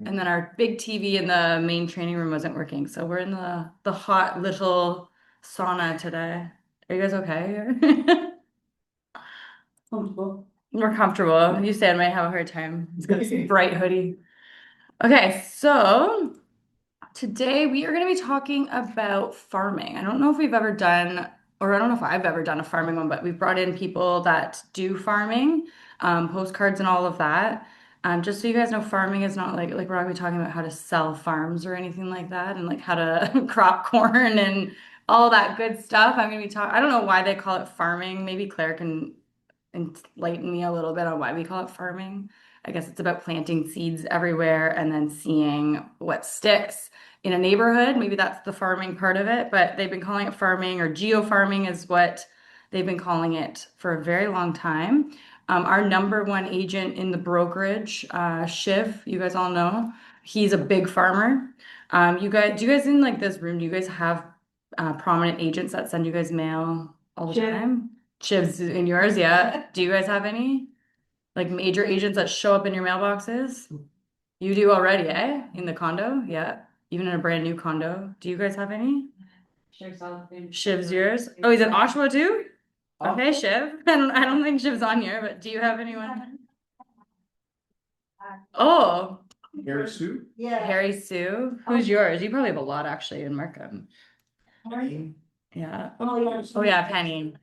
And then our big TV in the main training room wasn't working. So we're in the hot little sauna today. Are you guys okay? Comfortable. We're comfortable. You said I might have a hard time. It's got this bright hoodie. Okay, so today we are going to be talking about farming. I don't know if we've ever done, or I don't know if I've ever done a farming one, but we've brought in people that do farming, postcards and all of that. Just so you guys know, farming is not like we're not going to be talking about how to sell farms or anything like that, and like how to crop corn and all that good stuff. I'm going to be talking. I don't know why they call it farming. Maybe Claire can enlighten me a little bit on why we call it farming. I guess it's about planting seeds everywhere and then seeing what sticks in a neighborhood. Maybe that's the farming part of it, but they've been calling it farming, or geo-farming is what they've been calling it for a very long time. Our number one agent in the brokerage, Shiv, you guys all know, he's a big farmer. Do you guys in like this room, do you guys have prominent agents that send you guys mail all the Shiv. time? Shiv's in yours, yeah. Do you guys have any like major agents that show up in your mailboxes? You do already, eh? In the condo? Yeah. Even in a brand new condo. Do you guys have any? Shiv's yours. Oh, he's in Oshawa too? Okay, Shiv. I don't think Shiv's on here, but do you have anyone? Oh, Harry Sue? Yeah. Harry Sue. Who's yours? You probably have a lot actually in Markham. Penny. Yeah. Oh, yeah. Oh yeah, Penny.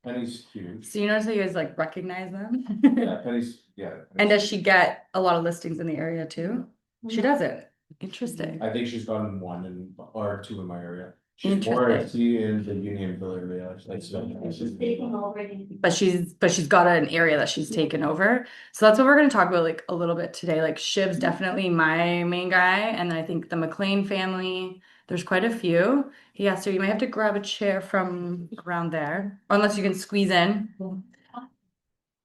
Penny's huge. So you notice how you guys like recognize them? Yeah, Penny's, yeah. And does she get a lot of listings in the area too? She doesn't. Interesting. I think she's gotten one or two in my area. She's more Interesting. in the Unionville area, like so. She's taking over. But she's got an area that she's taken over. So that's what we're going to talk about like a little bit today. Like Shiv's definitely my main guy, and then I think the McLean family. There's quite a few. Yeah, so you might have to grab a chair from around there, unless you can squeeze in.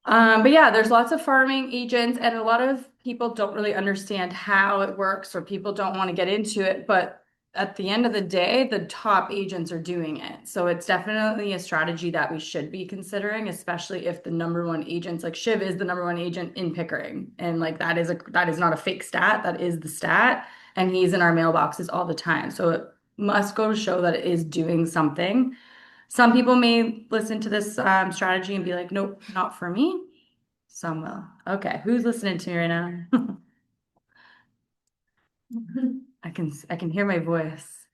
But yeah, there's lots of farming agents, and a lot of people don't really understand how it works, or people don't want to get into it. But at the end of the day, the top agents are doing it. So it's definitely a strategy that we should be considering, especially if the number one agents, like Shiv is the number one agent in Pickering. And like that is not a fake stat, that is the stat. And he's in our mailboxes all the time. So it must go to show that it is doing something. Some people may listen to this strategy and be like, nope, not for me. Some will. Okay, who's listening to me right now? I can hear my voice.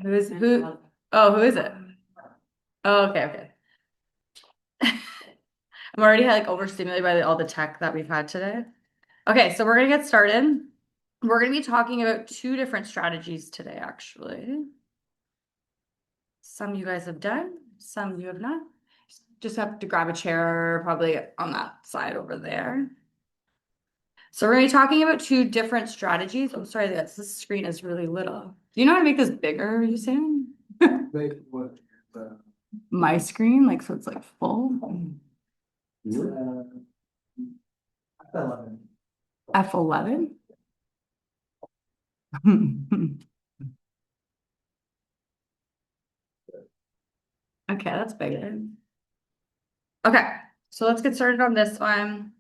Who? Oh, who is it? Oh, okay, okay. I'm already like overstimulated by all the tech that we've had today. Okay, so we're gonna get started. We're gonna be talking about two different strategies today, actually. Some you guys have done, some you have not. Just have to grab a chair, probably on that side over there. So we're gonna be talking about two different strategies. I'm sorry, this screen is really little. Do you know how to make this bigger, Hussein? Wait, what? My screen, like so it's like full. F11. Okay, that's bigger. Okay, so let's get started on this one.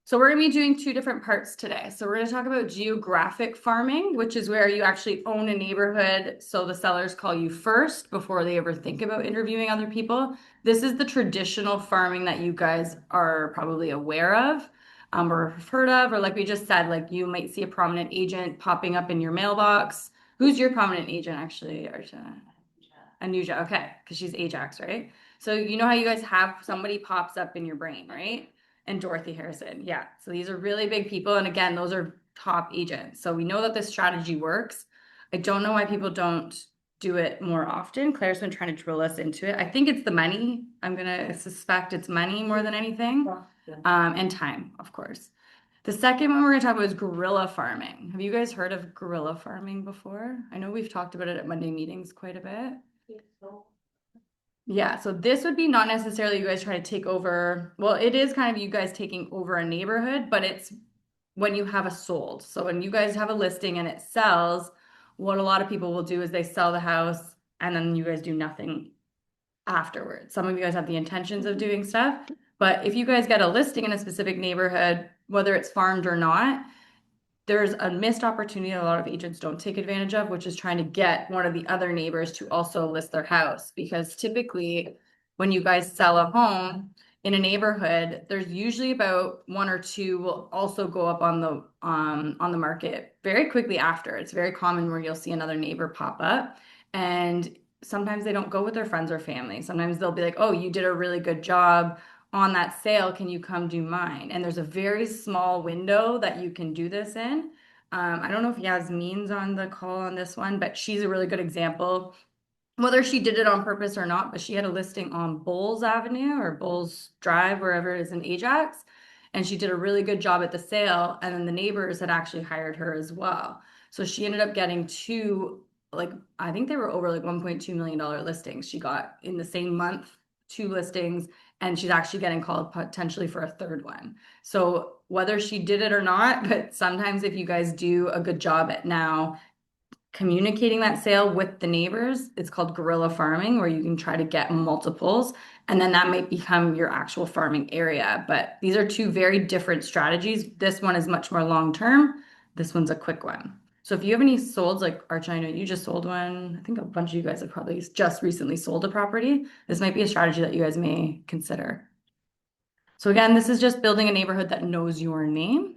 So we're gonna be doing two different parts today. So we're gonna talk about geographic farming, which is where you actually own a neighborhood. So the sellers call you first before they ever think about interviewing other people. This is the traditional farming that you guys are probably aware of, or have heard of, or like we just said, like you might see a prominent agent popping up in your mailbox. Who's your prominent agent actually, Archana? Anuja, okay, because she's Ajax, right? So you know how you guys have somebody pops up in your brain, right? And Dorothy Harrison, yeah. So these are really big people, and again, those are top agents. So we know that this strategy works. I don't know why people don't do it more often. Claire's been trying to drill us into it. I think it's the money. I'm gonna suspect it's money more than anything, and time, of course. The second one we're gonna talk about is guerrilla farming. Have you guys heard of guerrilla farming before? I know we've talked about it at Monday meetings quite a bit. Yeah, so this would be not necessarily you guys trying to take over. Well, it is kind of you guys taking over a neighborhood, but it's when you have a sold. So when you guys have a listing and it sells, what a lot of people will do is they sell the house and then you guys do nothing afterwards. Some of you guys have the intentions of doing stuff, but if you guys get a listing in a specific neighborhood, whether it's farmed or not, there's a missed opportunity a lot of agents don't take advantage of, which is trying to get one of the other neighbors to also list their house. Because typically, when you guys sell a home in a neighborhood, there's usually about one or two will also go up on the market very quickly after. It's very common where you'll see another neighbor pop up, and sometimes they don't go with their friends or family. Sometimes they'll be like, "Oh, you did a really good job on that sale, can you come do mine?" And there's a very small window that you can do this in. I don't know if Yasmin's on the call on this one, but she's a really good example. Whether she did it on purpose or not, but she had a listing on Bowles Avenue or Bowles Drive, wherever it is in Ajax. And she did a really good job at the sale. And then the neighbors had actually hired her as well. So she ended up getting two, like, I think they were over like $1.2 million listings. She got in the same month, two listings, and she's actually getting called potentially for a third one. So whether she did it or not, but sometimes if you guys do a good job at now communicating that sale with the neighbors, it's called guerrilla farming, where you can try to get multiples, and then that might become your actual farming area. But these are two very different strategies. This one is much more long term. This one's a quick one. So if you have any solds, like Archie, I know you just sold one. I think a bunch of you guys have probably just recently sold a property. This might be a strategy that you guys may consider. So again, this is just building a neighborhood that knows your name.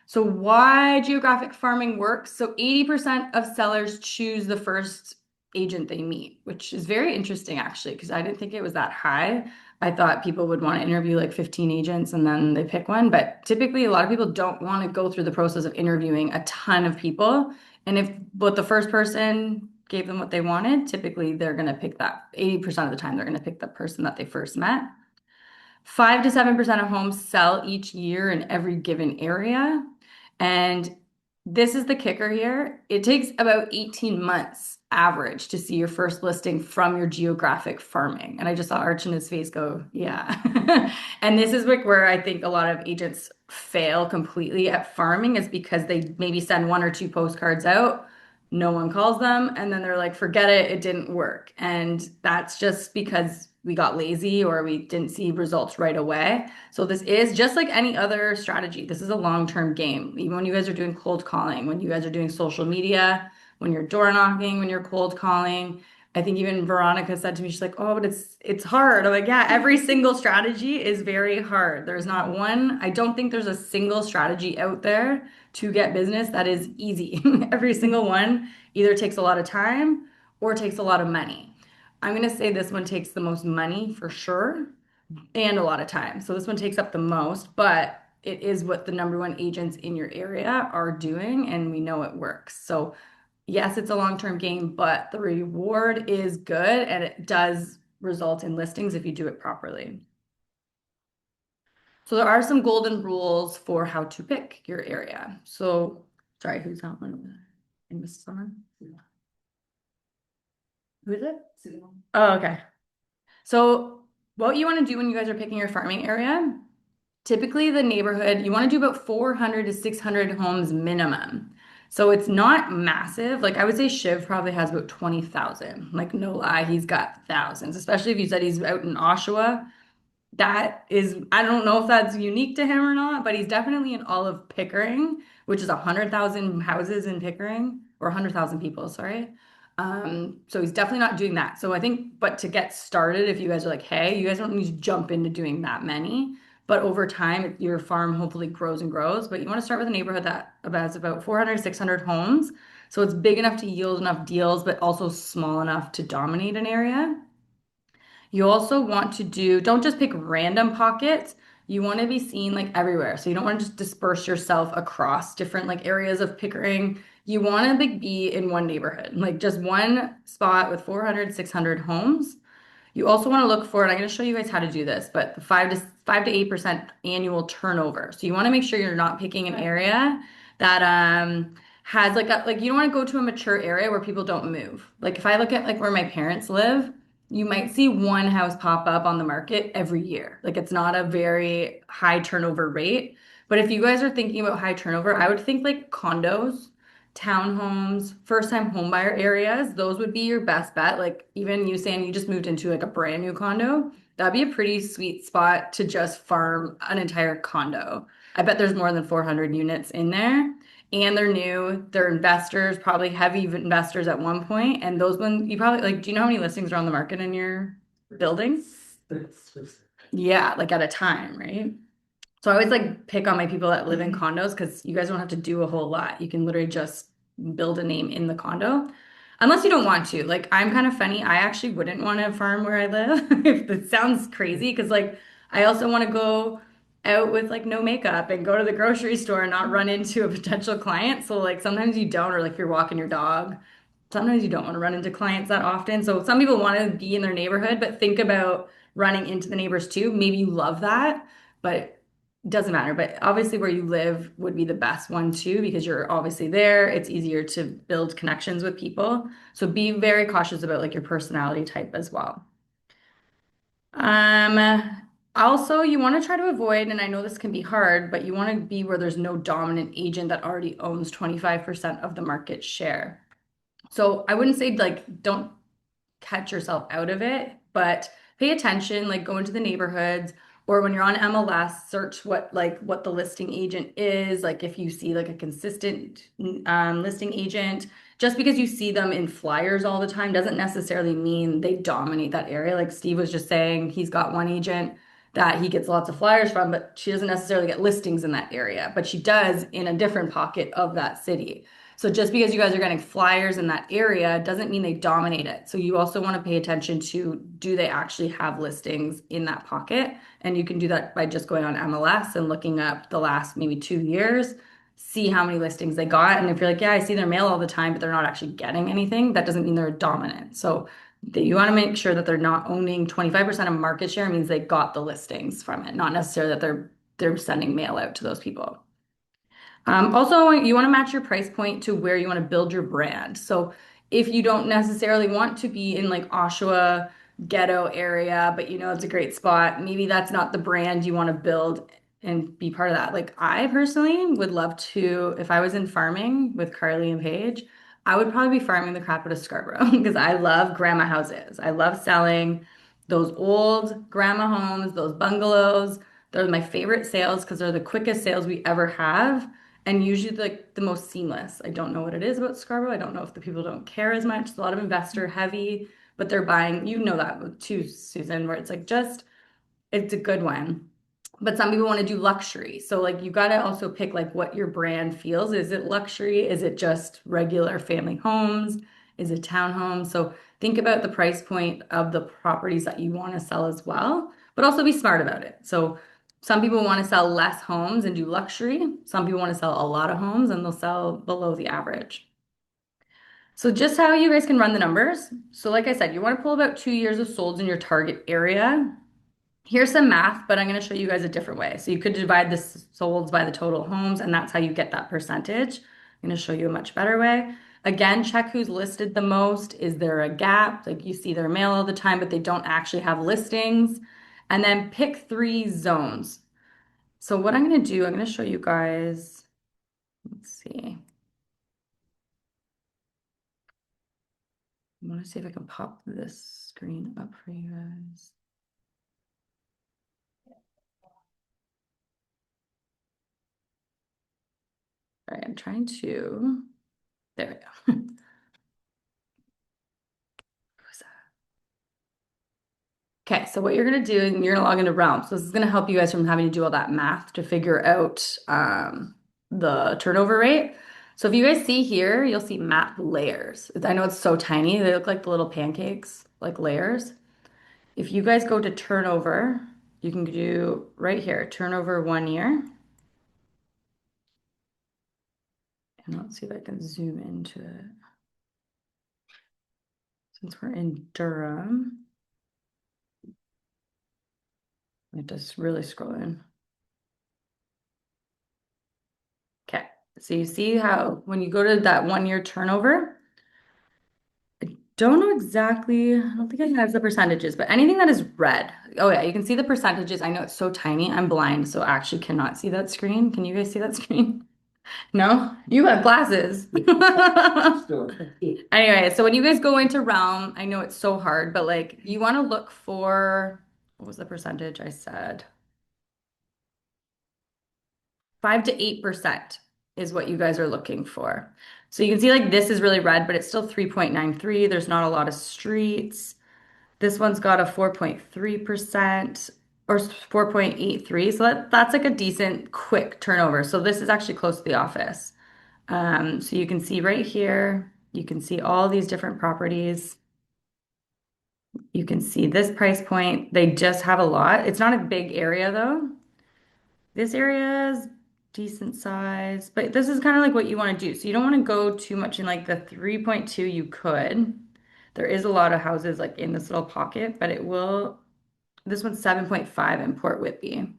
So why geographic farming works? So 80% of sellers choose the first agent they meet, which is very interesting actually, because I didn't think it was that high. I thought people would want to interview like 15 agents and then they pick one, but typically a lot of people don't want to go through the process of interviewing a ton of people. And if but the first person gave them what they wanted, typically they're going to pick that 80% of the time, they're going to pick the person that they first met. 5 to 7% of homes sell each year in every given area. And this is the kicker here. It takes about 18 months average to see your first listing from your geographic farming. And I just saw Arch in his face go, yeah. And this is like where I think a lot of agents fail completely at farming, is because they maybe send one or two postcards out, no one calls them, and then they're like, forget it, it didn't work. And that's just because we got lazy or we didn't see results right away. So this is just like any other strategy. This is a long-term game. Even when you guys are doing cold calling, when you guys are doing social media, when you're door knocking, when you're cold calling. I think even Veronica said to me, she's like, "Oh, but it's hard." I'm like, "Yeah, every single strategy is very hard. There's not one, I don't think there's a single strategy out there to get business that is easy." Every single one either takes a lot of time or takes a lot of money. I'm going to say this one takes the most money for sure and a lot of time. So this one takes up the most, but it is what the number one agents in your area are doing, and we know it works. So yes, it's a long-term game, but the reward is good and it does result in listings if you do it properly. So there are some golden rules for how to pick your area. So, sorry, who's that one? I missed someone. Who is it? Oh, okay. So what you want to do when you guys are picking your farming area, typically the neighborhood, you want to do about 400 to 600 homes minimum. So it's not massive. Like I would say Shiv probably has about 20,000. Like no lie, he's got thousands, especially if you said he's out in Oshawa. That is, I don't know if that's unique to him or not, but he's definitely in all of Pickering, which is 100,000 houses in Pickering, or 100,000 people, sorry. So he's definitely not doing that. So I think, but to get started, if you guys are like, hey, you guys don't need to jump into doing that many, but over time, your farm hopefully grows and grows. But you want to start with a neighborhood that has about 400, 600 homes. So it's big enough to yield enough deals, but also small enough to dominate an area. You also want to do, don't just pick random pockets. You want to be seen like everywhere. So you don't want to just disperse yourself across different like areas of Pickering. You want to like be in one neighborhood, like just one spot with 400, 600 homes. You also want to look for, and I'm going to show you guys how to do this, but the 5 to 8% annual turnover. So you want to make sure you're not picking an area that has like you don't want to go to a mature area where people don't move. Like if I look at like where my parents live, you might see one house pop up on the market every year. Like it's not a very high turnover rate. But if you guys are thinking about high turnover, I would think like condos, townhomes, first-time homebuyer areas, those would be your best bet. Like even you saying you just moved into like a brand new condo, that'd be a pretty sweet spot to just farm an entire condo. I bet there's more than 400 units in there. And they're new. They're investors, probably heavy investors at one point. And those ones, you probably like, do you know how many listings are on the market in your building? Yeah, like at a time, right? So I always like pick on my people that live in condos because you guys don't have to do a whole lot. You can literally just build a name in the condo. Unless you don't want to. Like I'm kind of funny. I actually wouldn't want to farm where I live. If it sounds crazy, because like I also want to go out with like no makeup and go to the grocery store and not run into a potential client. So like sometimes you don't, or like you're walking your dog. Sometimes you don't want to run into clients that often. So some people want to be in their neighborhood, but think about running into the neighbors too. Maybe you love that, but it doesn't matter. But obviously, where you live would be the best one too, because you're obviously there. It's easier to build connections with people. So be very cautious about like your personality type as well. Also, you want to try to avoid, and I know this can be hard, but you want to be where there's no dominant agent that already owns 25% of the market share. So I wouldn't say like don't catch yourself out of it, but pay attention, like go into the neighborhoods or when you're on MLS, search what the listing agent is. Like if you see like a consistent listing agent, just because you see them in flyers all the time doesn't necessarily mean they dominate that area. Like Steve was just saying, he's got one agent that he gets lots of flyers from, but she doesn't necessarily get listings in that area, but she does in a different pocket of that city. So just because you guys are getting flyers in that area doesn't mean they dominate it. So you also want to pay attention to, do they actually have listings in that pocket? And you can do that by just going on MLS and looking up the last maybe 2 years, see how many listings they got. And if you're like, yeah, I see their mail all the time, but they're not actually getting anything, that doesn't mean they're dominant. So you want to make sure that they're not owning 25% of market share means they got the listings from it, not necessarily that they're sending mail out to those people. Also, you want to match your price point to where you want to build your brand. So if you don't necessarily want to be in like Oshawa ghetto area, but you know it's a great spot, maybe that's not the brand you want to build and be part of that. Like I personally would love to, if I was in farming with Carly and Paige, I would probably be farming the crap out of Scarborough because I love grandma houses. I love selling those old grandma homes, those bungalows. They're my favorite sales because they're the quickest sales we ever have and usually like the most seamless. I don't know what it is about Scarborough. I don't know if the people don't care as much. It's a lot of investor heavy, but they're buying, you know that too, Susan, where it's like just it's a good one. But some people want to do luxury. So like you got to also pick like what your brand feels. Is it luxury? Is it just regular family homes? Is it townhomes? So think about the price point of the properties that you want to sell as well, but also be smart about it. So some people want to sell less homes and do luxury. Some people want to sell a lot of homes and they'll sell below the average. So just how you guys can run the numbers. So like I said, you want to pull about 2 years of solds in your target area. Here's some math, but I'm going to show you guys a different way. So you could divide the solds by the total homes, and that's how you get that percentage. I'm going to show you a much better way. Again, check who's listed the most. Is there a gap? Like you see their mail all the time, but they don't actually have listings. And then pick 3 zones. So what I'm going to do, I'm going to show you guys, let's see. I want to see if I can pop this screen up for you guys. All right, I'm trying to, there we go. Okay, so what you're gonna do is you're gonna log into Realm. So this is gonna help you guys from having to do all that math to figure out the turnover rate. So if you guys see here, you'll see map layers. I know it's so tiny. They look like the little pancakes, like layers. If you guys go to turnover, you can do right here, turnover 1 year. And let's see if I can zoom into it. Since we're in Durham, it does really scroll in. Okay, so you see how when you go to that 1 year turnover, I don't know exactly, I don't think it has the percentages, but anything that is red. Oh yeah, you can see the percentages. I know it's so tiny. I'm blind, so I actually cannot see that screen. Can you guys see that screen? No? You have glasses. Anyway, so when you guys go into Realm, I know it's so hard, but like you want to look for what was the percentage I said? 5 to 8% is what you guys are looking for. So you can see like this is really red, but it's still 3.93. There's not a lot of streets. This one's got a 4.3% or 4.83. So that's like a decent quick turnover. So this is actually close to the office. So you can see right here, you can see all these different properties. You can see this price point. They just have a lot. It's not a big area though. This area is decent size, but this is kind of like what you want to do. So you don't want to go too much in like the 3.2 you could. There is a lot of houses like in this little pocket, but it will, this one's 7.5 in Port Whitby,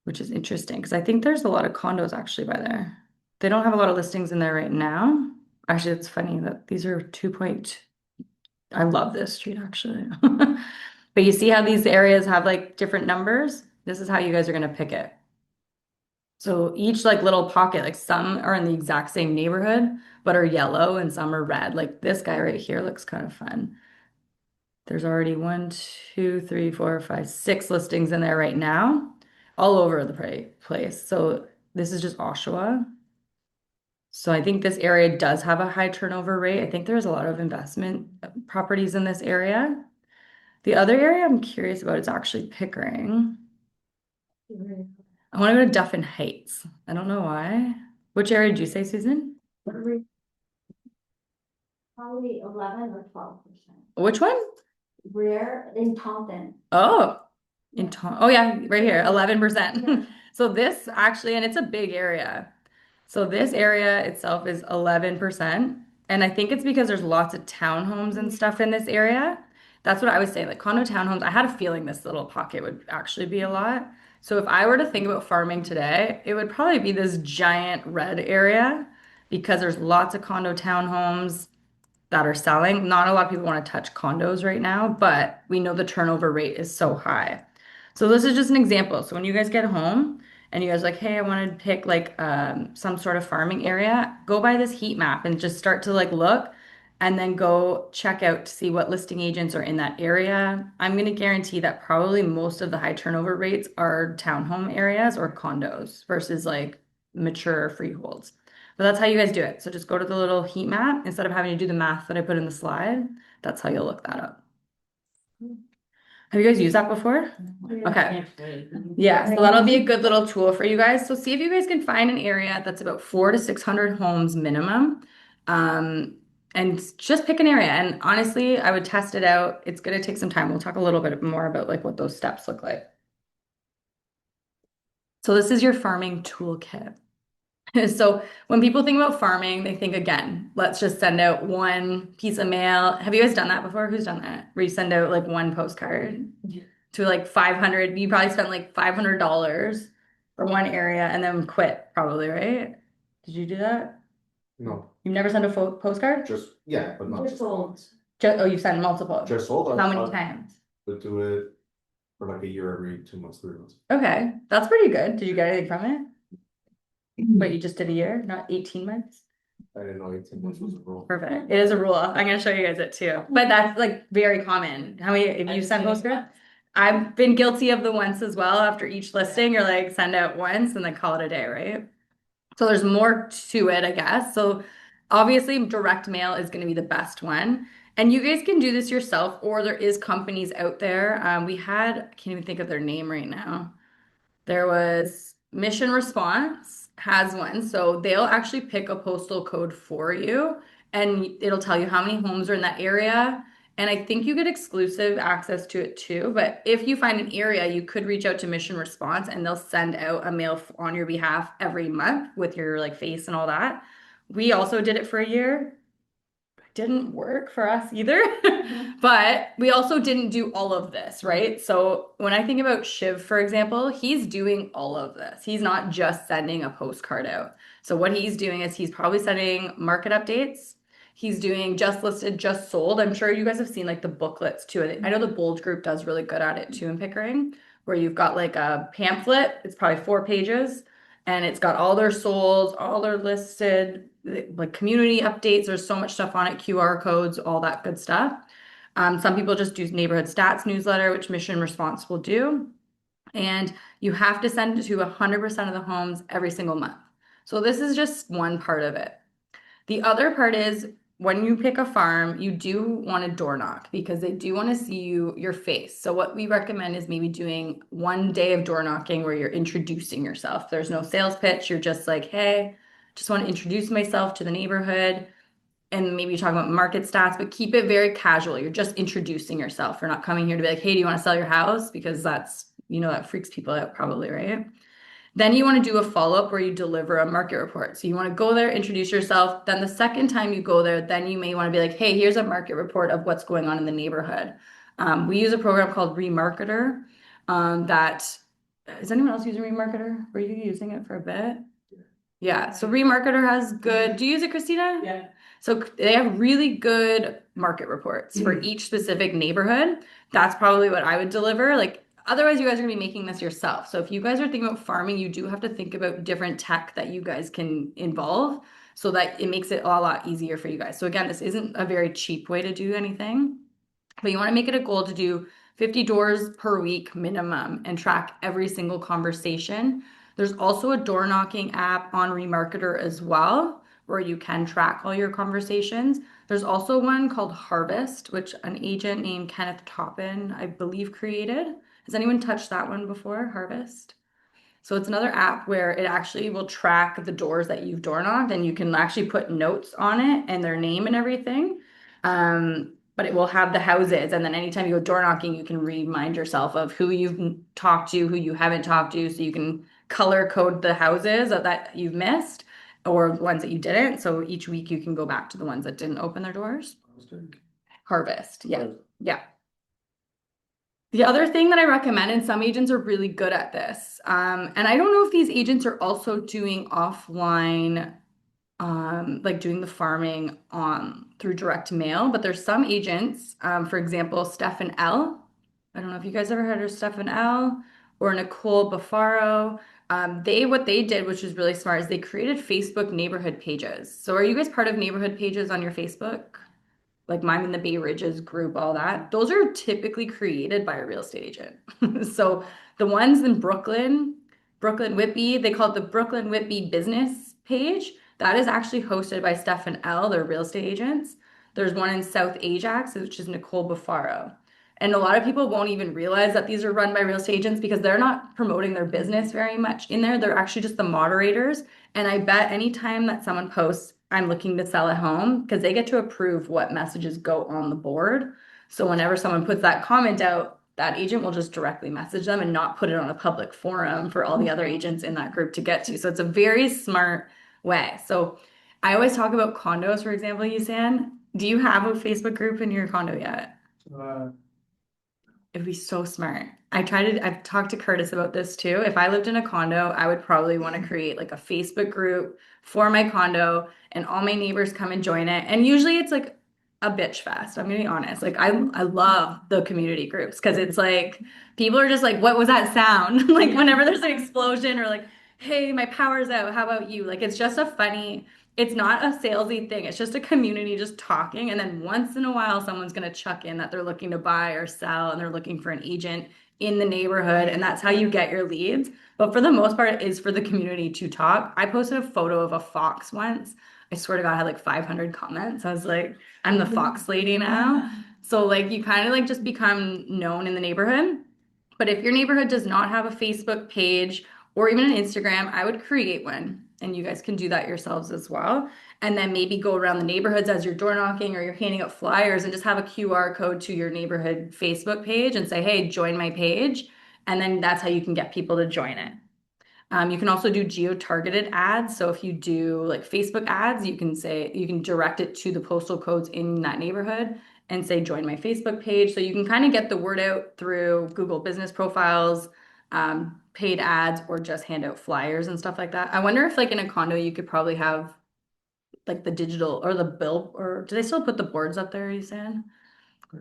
which is interesting because I think there's a lot of condos actually by there. They don't have a lot of listings in there right now. Actually, it's funny that these are 2 point. I love this street actually. But you see how these areas have like different numbers? This is how you guys are going to pick it. So each like little pocket, like some are in the exact same neighborhood, but are yellow and some are red. Like this guy right here looks kind of fun. There's already 6 listings in there right now, all over the place. So this is just Oshawa. So I think this area does have a high turnover rate. I think there's a lot of investment properties in this area. The other area I'm curious about is actually Pickering. I want to go to Duffin Heights. I don't know why. Which area did you say, Susan? Probably 11 or 12%. Which one? Rare in Taunton. Oh, Yeah. oh yeah, right here, 11%. Yeah. So this actually, and it's a big area. So this area itself is 11%. And I think it's because there's lots of townhomes and stuff in this area. That's what I was saying, like condo townhomes. I had a feeling this little pocket would actually be a lot. So if I were to think about farming today, it would probably be this giant red area because there's lots of condo townhomes that are selling. Not a lot of people want to touch condos right now, but we know the turnover rate is so high. So this is just an example. So when you guys get home and you guys are like, hey, I want to pick like some sort of farming area, go by this heat map and just start to like look and then go check out to see what listing agents are in that area. I'm going to guarantee that probably most of the high turnover rates are townhome areas or condos versus like mature freeholds. But that's how you guys do it. So just go to the little heat map instead of having to do the math that I put in the slide. That's how you'll look that up. Have you guys used that before? Okay. Yeah, so that'll be a good little tool for you guys. So see if you guys can find an area that's about 400 to 600 homes minimum. And just pick an area. And honestly, I would test it out. It's going to take some time. We'll talk a little bit more about like what those steps look like. So this is your farming toolkit. So when people think about farming, they think again, let's just send out one piece of mail. Have you guys done that before? Who's done that? Where you send out like one postcard to like 500, you probably spent like $500 for one area and then quit probably, right? Did you do that? No, You've never sent a postcard? yeah, but not Just sold. Oh, you've sent multiple. just sold. How many times? But do it for like a year, every 2 months, 3 months. Okay, that's pretty good. Did you get anything from it? But you just did a year, not 18 months? I didn't know 18 months was a rule. Perfect. It is a rule. I'm gonna show you guys it too. But that's like very common. How many, if you send postcards? I've been guilty of the once as well. After each listing, you're like, send out once and then call it a day, right? So there's more to it, I guess. So obviously direct mail is gonna be the best one. And you guys can do this yourself, or there is companies out there. I can't even think of their name right now. There was Mission Response has one. So they'll actually pick a postal code for you and it'll tell you how many homes are in that area. And I think you get exclusive access to it too. But if you find an area, you could reach out to Mission Response and they'll send out a mail on your behalf every month with your like face and all that. We also did it for a year. Didn't work for us either. But we also didn't do all of this, right? So when I think about Shiv, for example, he's doing all of this. He's not just sending a postcard out. So what he's doing is he's probably sending market updates. He's doing just listed, just sold. I'm sure you guys have seen like the booklets too. I know the Bold Group does really good at it too in Pickering, where you've got like a pamphlet. It's probably 4 pages and it's got all their sold, all their listed, like community updates. There's so much stuff on it, QR codes, all that good stuff. Some people just do neighborhood stats newsletter, which Mission Response will do. And you have to send it to 100% of the homes every single month. So this is just one part of it. The other part is when you pick a farm, you do want to door knock because they do want to see your face. So what we recommend is maybe doing one day of door knocking where you're introducing yourself. There's no sales pitch. You're just like, hey, just want to introduce myself to the neighborhood and maybe talk about market stats, but keep it very casual. You're just introducing yourself. You're not coming here to be like, hey, do you want to sell your house? Because that's, that freaks people out probably, right? Then you want to do a follow-up where you deliver a market report. So you want to go there, introduce yourself. Then the second time you go there, then you may want to be like, hey, here's a market report of what's going on in the neighborhood. We use a program called Remarketer. Is anyone else using Remarketer? Were you using it for a bit? Yeah. So Remarketer has good. Do you use it, Christina? Yeah. So they have really good market reports for each specific neighborhood. That's probably what I would deliver. Like, otherwise, you guys are gonna be making this yourself. So if you guys are thinking about farming, you do have to think about different tech that you guys can involve so that it makes it a lot easier for you guys. So again, this isn't a very cheap way to do anything, but you want to make it a goal to do 50 doors per week minimum and track every single conversation. There's also a door knocking app on Remarketer as well, where you can track all your conversations. There's also one called Harvest, which an agent named Kenneth Toppin, I believe, created. Has anyone touched that one before, Harvest? So it's another app where it actually will track the doors that you've door knocked and you can actually put notes on it and their name and everything. But it will have the houses. And then anytime you go door knocking, you can remind yourself of who you've talked to, who you haven't talked to. So you can color code the houses that you've missed or ones that you didn't. So each week you can go back to the ones that didn't open their doors. Harvest. Yeah. Yeah. The other thing that I recommend, and some agents are really good at this, and I don't know if these agents are also doing offline, like doing the farming on through direct mail, but there's some agents, for example, Stefan L. I don't know if you guys ever heard of Stefan L. or Nicole Bafaro. What they did, which was really smart, is they created Facebook neighborhood pages. So are you guys part of neighborhood pages on your Facebook? Like mine in the Bay Ridges group, all that, those are typically created by a real estate agent. So the ones in Brooklyn Whitby, they call it the Brooklyn Whitby business page. That is actually hosted by Stefan L. They're real estate agents. There's one in South Ajax, which is Nicole Bafaro. And a lot of people won't even realize that these are run by real estate agents because they're not promoting their business very much in there. They're actually just the moderators. And I bet anytime that someone posts, I'm looking to sell a home, because they get to approve what messages go on the board. So whenever someone puts that comment out, that agent will just directly message them and not put it on a public forum for all the other agents in that group to get to. So it's a very smart way. So I always talk about condos, for example, Yusan. Do you have a Facebook group in your condo yet? It'd be so smart. I've talked to Curtis about this too. If I lived in a condo, I would probably want to create like a Facebook group for my condo and all my neighbors come and join it. And usually it's like a bitch fest. I'm gonna be honest. Like I love the community groups because it's like people are just like, what was that sound? Like whenever there's an explosion or like, hey, my power's out. How about you? Like it's just a funny, it's not a salesy thing. It's just a community just talking. And then once in a while, someone's going to chuck in that they're looking to buy or sell and they're looking for an agent in the neighborhood. And that's how you get your leads. But for the most part, it is for the community to talk. I posted a photo of a fox once. I swear to God, I had like 500 comments. I was like, I'm the fox lady now. So like you kind of like just become known in the neighborhood. But if your neighborhood does not have a Facebook page or even an Instagram, I would create one. And you guys can do that yourselves as well. And then maybe go around the neighborhoods as you're door knocking or you're handing out flyers and just have a QR code to your neighborhood Facebook page and say, hey, join my page. And then that's how you can get people to join it. You can also do geo-targeted ads. So if you do like Facebook ads, you can direct it to the postal codes in that neighborhood and say, join my Facebook page. So you can kind of get the word out through Google business profiles, paid ads, or just hand out flyers and stuff like that. I wonder if like in a condo, you could probably have like the digital or the bill, or do they still put the boards up there, you said?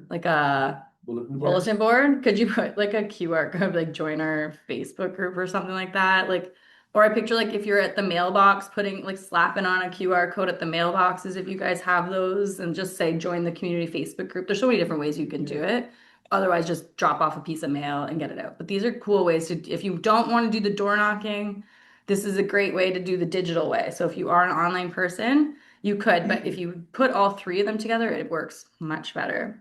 Like a bulletin board? Could you put like a QR code, like join our Facebook group or something like that? Like Or I picture like if you're at the mailbox, putting like slapping on a QR code at the mailboxes, if you guys have those, and just say join the community Facebook group. There's so many different ways you can do it. Otherwise, just drop off a piece of mail and get it out. But these are cool ways to, if you don't want to do the door knocking, this is a great way to do the digital way. So if you are an online person, you could, but if you put all three of them together, it works much better.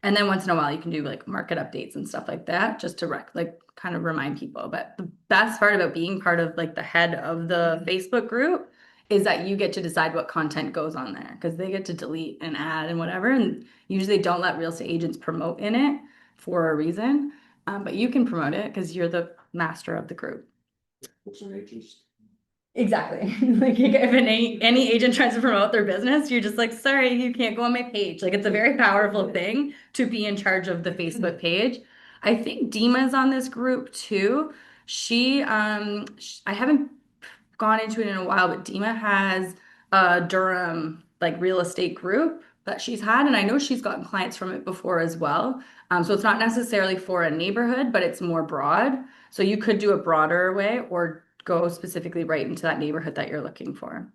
And then once in a while, you can do like market updates and stuff like that, just to like kind of remind people. But the best part about being part of like the head of the Facebook group is that you get to decide what content goes on there because they get to delete and add and whatever. And usually they don't let real estate agents promote in it for a reason. But you can promote it because you're the master of the group. What's an agent's? Exactly. Like if any agent tries to promote their business, you're just like, sorry, you can't go on my page. Like it's a very powerful thing to be in charge of the Facebook page. I think Dima's on this group too. I haven't gone into it in a while, but Dima has a Durham like real estate group that she's had, and I know she's gotten clients from it before as well. So it's not necessarily for a neighborhood, but it's more broad. So you could do a broader way or go specifically right into that neighborhood that you're looking for.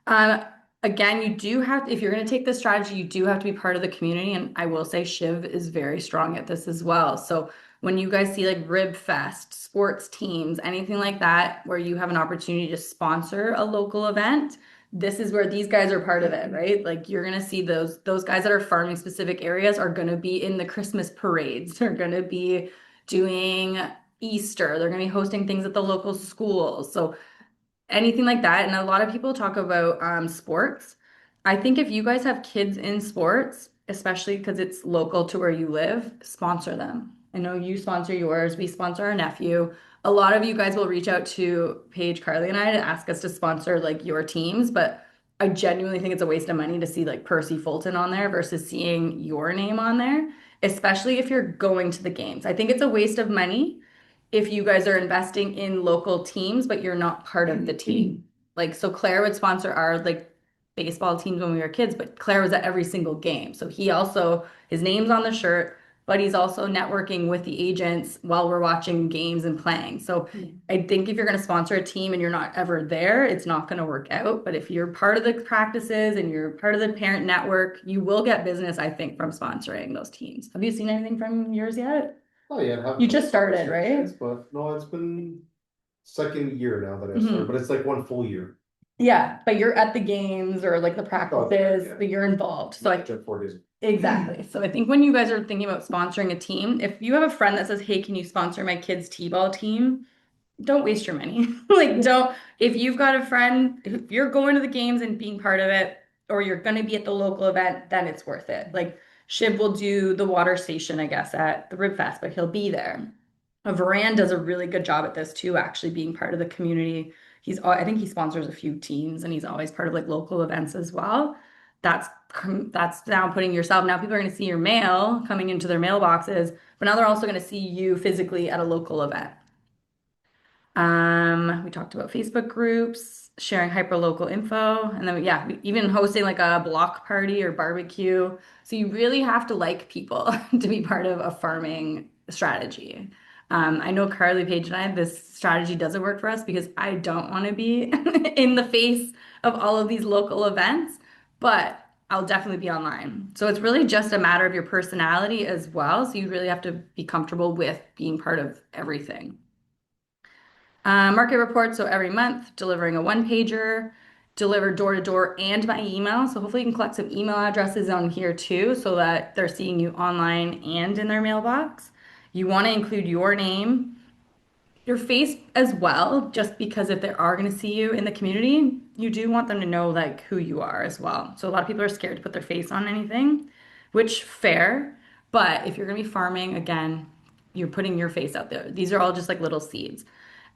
Um, Again, you do have, if you're going to take this strategy, you do have to be part of the community. And I will say Shiv is very strong at this as well. So when you guys see like Rib Fest, sports teams, anything like that, where you have an opportunity to sponsor a local event, this is where these guys are part of it, right? Like you're going to see those guys that are farming specific areas are going to be in the Christmas parades. They're going to be doing Easter. They're going to be hosting things at the local schools. So anything like that. And a lot of people talk about sports. I think if you guys have kids in sports, especially because it's local to where you live, sponsor them. I know you sponsor yours, we sponsor our nephew. A lot of you guys will reach out to Paige, Carly, and I to ask us to sponsor like your teams, but I genuinely think it's a waste of money to see like Percy Fulton on there versus seeing your name on there, especially if you're going to the games. I think it's a waste of money if you guys are investing in local teams, but you're not part of the team. Like, so Claire would sponsor our like baseball teams when we were kids, but Claire was at every single game. So he also, his name's on the shirt, but he's also networking with the agents while we're watching games and playing. So I think if you're going to sponsor a team and you're not ever there, it's not going to work out. But if you're part of the practices and you're part of the parent network, you will get business, I think, from sponsoring those teams. Have you seen anything from yours yet? Oh, yeah. You just started, right? But no, it's been second year now that I Mhm. started, but it's like one full year. Yeah, but you're at the games or like the practices, yeah. but you're involved. So I Just 4 days. exactly. So I think when you guys are thinking about sponsoring a team, if you have a friend that says, "Hey, can you sponsor my kids' t-ball team?" Don't waste your money. Like don't if you've got a friend, if you're going to the games and being part of it, or you're gonna be at the local event, then it's worth it. Like Shib will do the water station, I guess, at the Rib Fest, but he'll be there. Varan does a really good job at this too, actually being part of the community. I think he sponsors a few teams and he's always part of like local events as well. That's that's now putting yourself, now people are going to see your mail coming into their mailboxes, but now they're also going to see you physically at a local event. We talked about Facebook groups, sharing hyperlocal info, and then yeah, even hosting like a block party or barbecue. So you really have to like people to be part of a farming strategy. I know Carly, Paige, and I, this strategy doesn't work for us because I don't want to be in the face of all of these local events, but I'll definitely be online. So it's really just a matter of your personality as well. So you really have to be comfortable with being part of everything. Market reports, so every month, delivering a one pager, deliver door to door and by email. So hopefully you can collect some email addresses on here too, so that they're seeing you online and in their mailbox. You want to include your name, your face as well, just because if they are going to see you in the community, you do want them to know like who you are as well. So a lot of people are scared to put their face on anything, which fair, but if you're going to be farming, again, you're putting your face out there. These are all just like little seeds.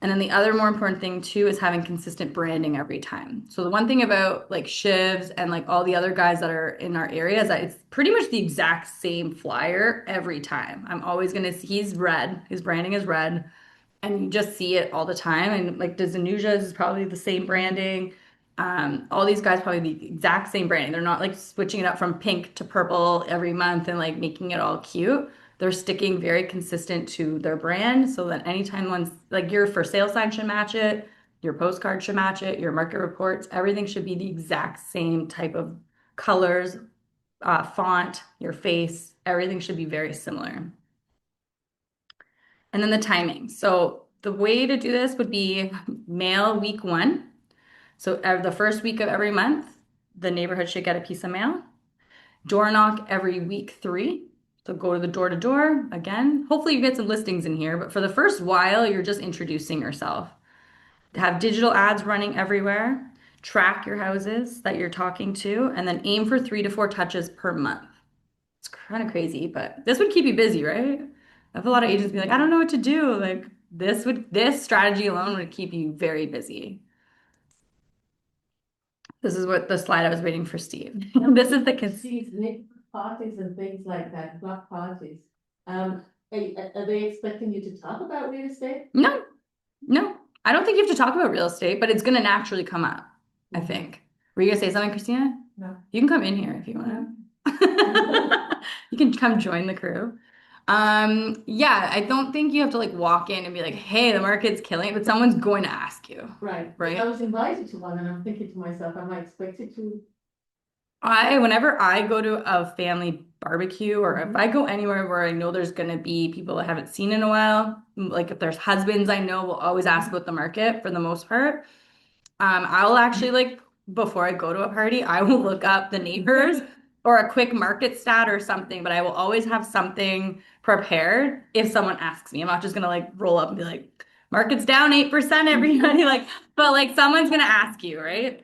And then the other more important thing too is having consistent branding every time. So the one thing about like Shivs and like all the other guys that are in our area is that it's pretty much the exact same flyer every time. I'm always gonna see he's red, his branding is red, and you just see it all the time. And like Dazanuja's is probably the same branding. All these guys probably the exact same branding. They're not like switching it up from pink to purple every month and like making it all cute. they're sticking very consistent to their brand so that anytime one's like your for sale sign should match it, your postcard should match it, your market reports, everything should be the exact same type of colors, font, your face, everything should be very similar. And then the timing. So the way to do this would be mail week 1. So the first week of every month, the neighborhood should get a piece of mail. Door knock every week 3. So go to the door to door again. Hopefully you get some listings in here, but for the first while, you're just introducing yourself. Have digital ads running everywhere. Track your houses that you're talking to, and then aim for 3 to 4 touches per month. It's kind of crazy, but this would keep you busy, right? I have a lot of agents be like, I don't know what to do. Like this strategy alone would keep you very busy. This is what the slide I was waiting for Steve. This is the These neighborhood parties and things like that, block parties. Are they expecting you to talk about real estate? No, no. I don't think you have to talk about real estate, but it's gonna naturally come up, I think. Were you gonna say something, Christina? No. You can come in here if you want. You can come join the crew. Yeah, I don't think you have to like walk in and be like, hey, the market's killing it, but someone's going to ask you. Right. Right. I was invited to one and I'm thinking to myself, am I expected to? Whenever I go to a family barbecue or if I go anywhere where I know there's gonna be people I haven't seen in a while, like if there's husbands I know will always ask about the market for the most part. I'll actually like before I go to a party, I will look up the neighbors or a quick market stat or something, but I will always have something prepared if someone asks me. I'm not just gonna like roll up and be like, market's down 8%, everybody. Like, but like someone's gonna ask you, right?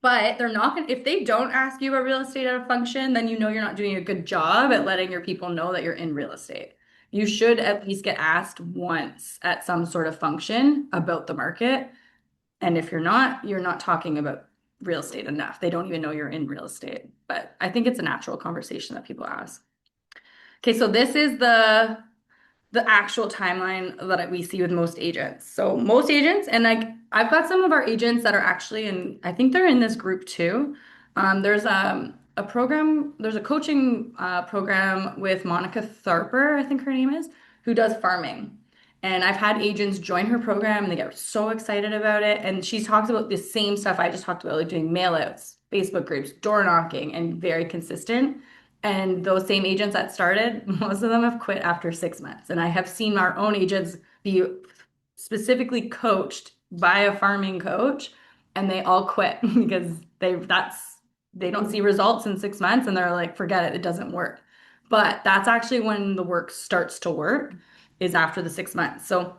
But they're not gonna, if they don't ask you about real estate at a function, then you know you're not doing a good job at letting your people know that you're in real estate. You should at least get asked once at some sort of function about the market. And if you're not talking about real estate enough. They don't even know you're in real estate. But I think it's a natural conversation that people ask. Okay, so this is the actual timeline that we see with most agents. So most agents, and like I've got some of our agents that are actually in, I think they're in this group too. There's a program, there's a coaching program with Monica Tharper, I think her name is, who does farming. And I've had agents join her program and they get so excited about it. And she talks about the same stuff I just talked about, like doing mail outs, Facebook groups, door knocking, and very consistent. And those same agents that started, most of them have quit after 6 months. And I have seen our own agents be specifically coached by a farming coach, and they all quit because they don't see results in 6 months and they're like, forget it, it doesn't work. But that's actually when the work starts to work, is after the 6 months. So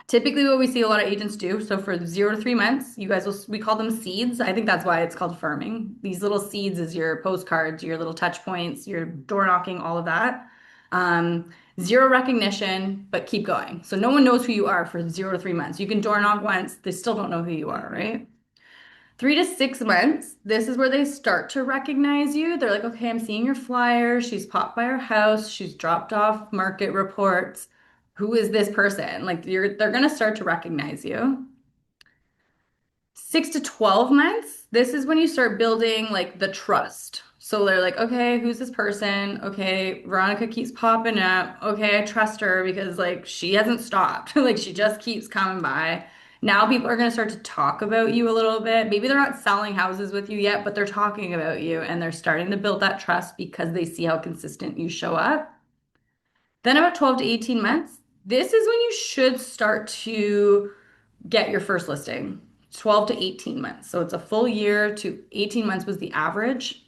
typically what we see a lot of agents do, so for 0 to 3 months, we call them seeds. I think that's why it's called farming. These little seeds is your postcards, your little touch points, your door knocking, all of that. Zero recognition, but keep going. So no one knows who you are for 0 to 3 months. You can door knock once, they still don't know who you are, right? 3 to 6 months, this is where they start to recognize you. They're like, okay, I'm seeing your flyer. She's popped by our house. She's dropped off market reports. Who is this person? Like they're gonna start to recognize you. 6 to 12 months, this is when you start building like the trust. So they're like, okay, who's this person? Okay, Veronica keeps popping up. Okay, I trust her because like she hasn't stopped. Like she just keeps coming by. Now people are gonna start to talk about you a little bit. Maybe they're not selling houses with you yet, but they're talking about you and they're starting to build that trust because they see how consistent you show up. Then about 12 to 18 months, this is when you should start to get your first listing. 12 to 18 months. So it's a full year to 18 months was the average.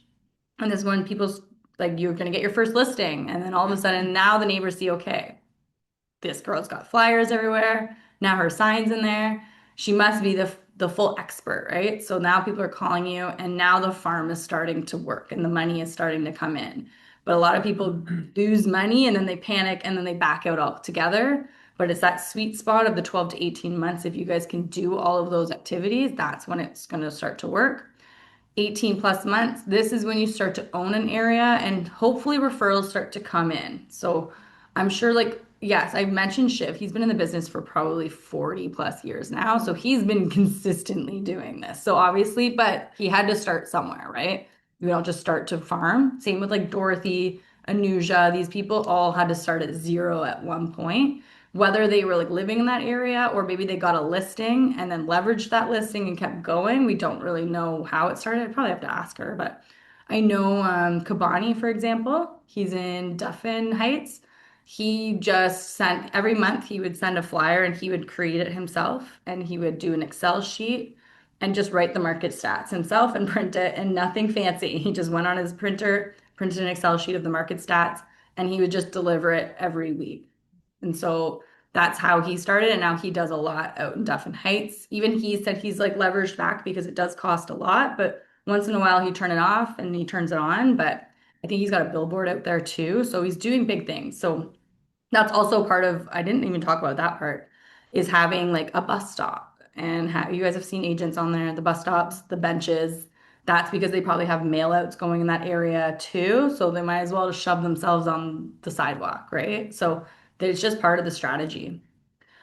And this is when people's like you're gonna get your first listing. And then all of a sudden now the neighbors see, okay, this girl's got flyers everywhere. Now her sign's in there. She must be the full expert, right? So now people are calling you and now the farm is starting to work and the money is starting to come in. But a lot of people lose money and then they panic and then they back out altogether. But it's that sweet spot of the 12 to 18 months. If you guys can do all of those activities, that's when it's going to start to work. 18 plus months, this is when you start to own an area and hopefully referrals start to come in. So I'm sure like, yes, I mentioned Shiv. He's been in the business for probably 40 plus years now. So he's been consistently doing this. So obviously, but he had to start somewhere, right? We don't just start to farm. Same with like Dorothy. Anuja, these people all had to start at zero at one point. Whether they were like living in that area or maybe they got a listing and then leveraged that listing and kept going. We don't really know how it started. I'd probably have to ask her, but I know Kabani, for example, he's in Duffin Heights. He just sent every month he would send a flyer and he would create it himself and he would do an Excel sheet and just write the market stats himself and print it and nothing fancy. He just went on his printer, printed an Excel sheet of the market stats, and he would just deliver it every week. And so that's how he started. And now he does a lot out in Duffin Heights. Even he said he's like leveraged back because it does cost a lot, but once in a while he turn it off and he turns it on. But I think he's got a billboard out there too. So he's doing big things. So that's also part of, I didn't even talk about that part, is having like a bus stop. And you guys have seen agents on there, the bus stops, the benches. That's because they probably have mail outs going in that area too. So they might as well just shove themselves on the sidewalk, right? So it's just part of the strategy.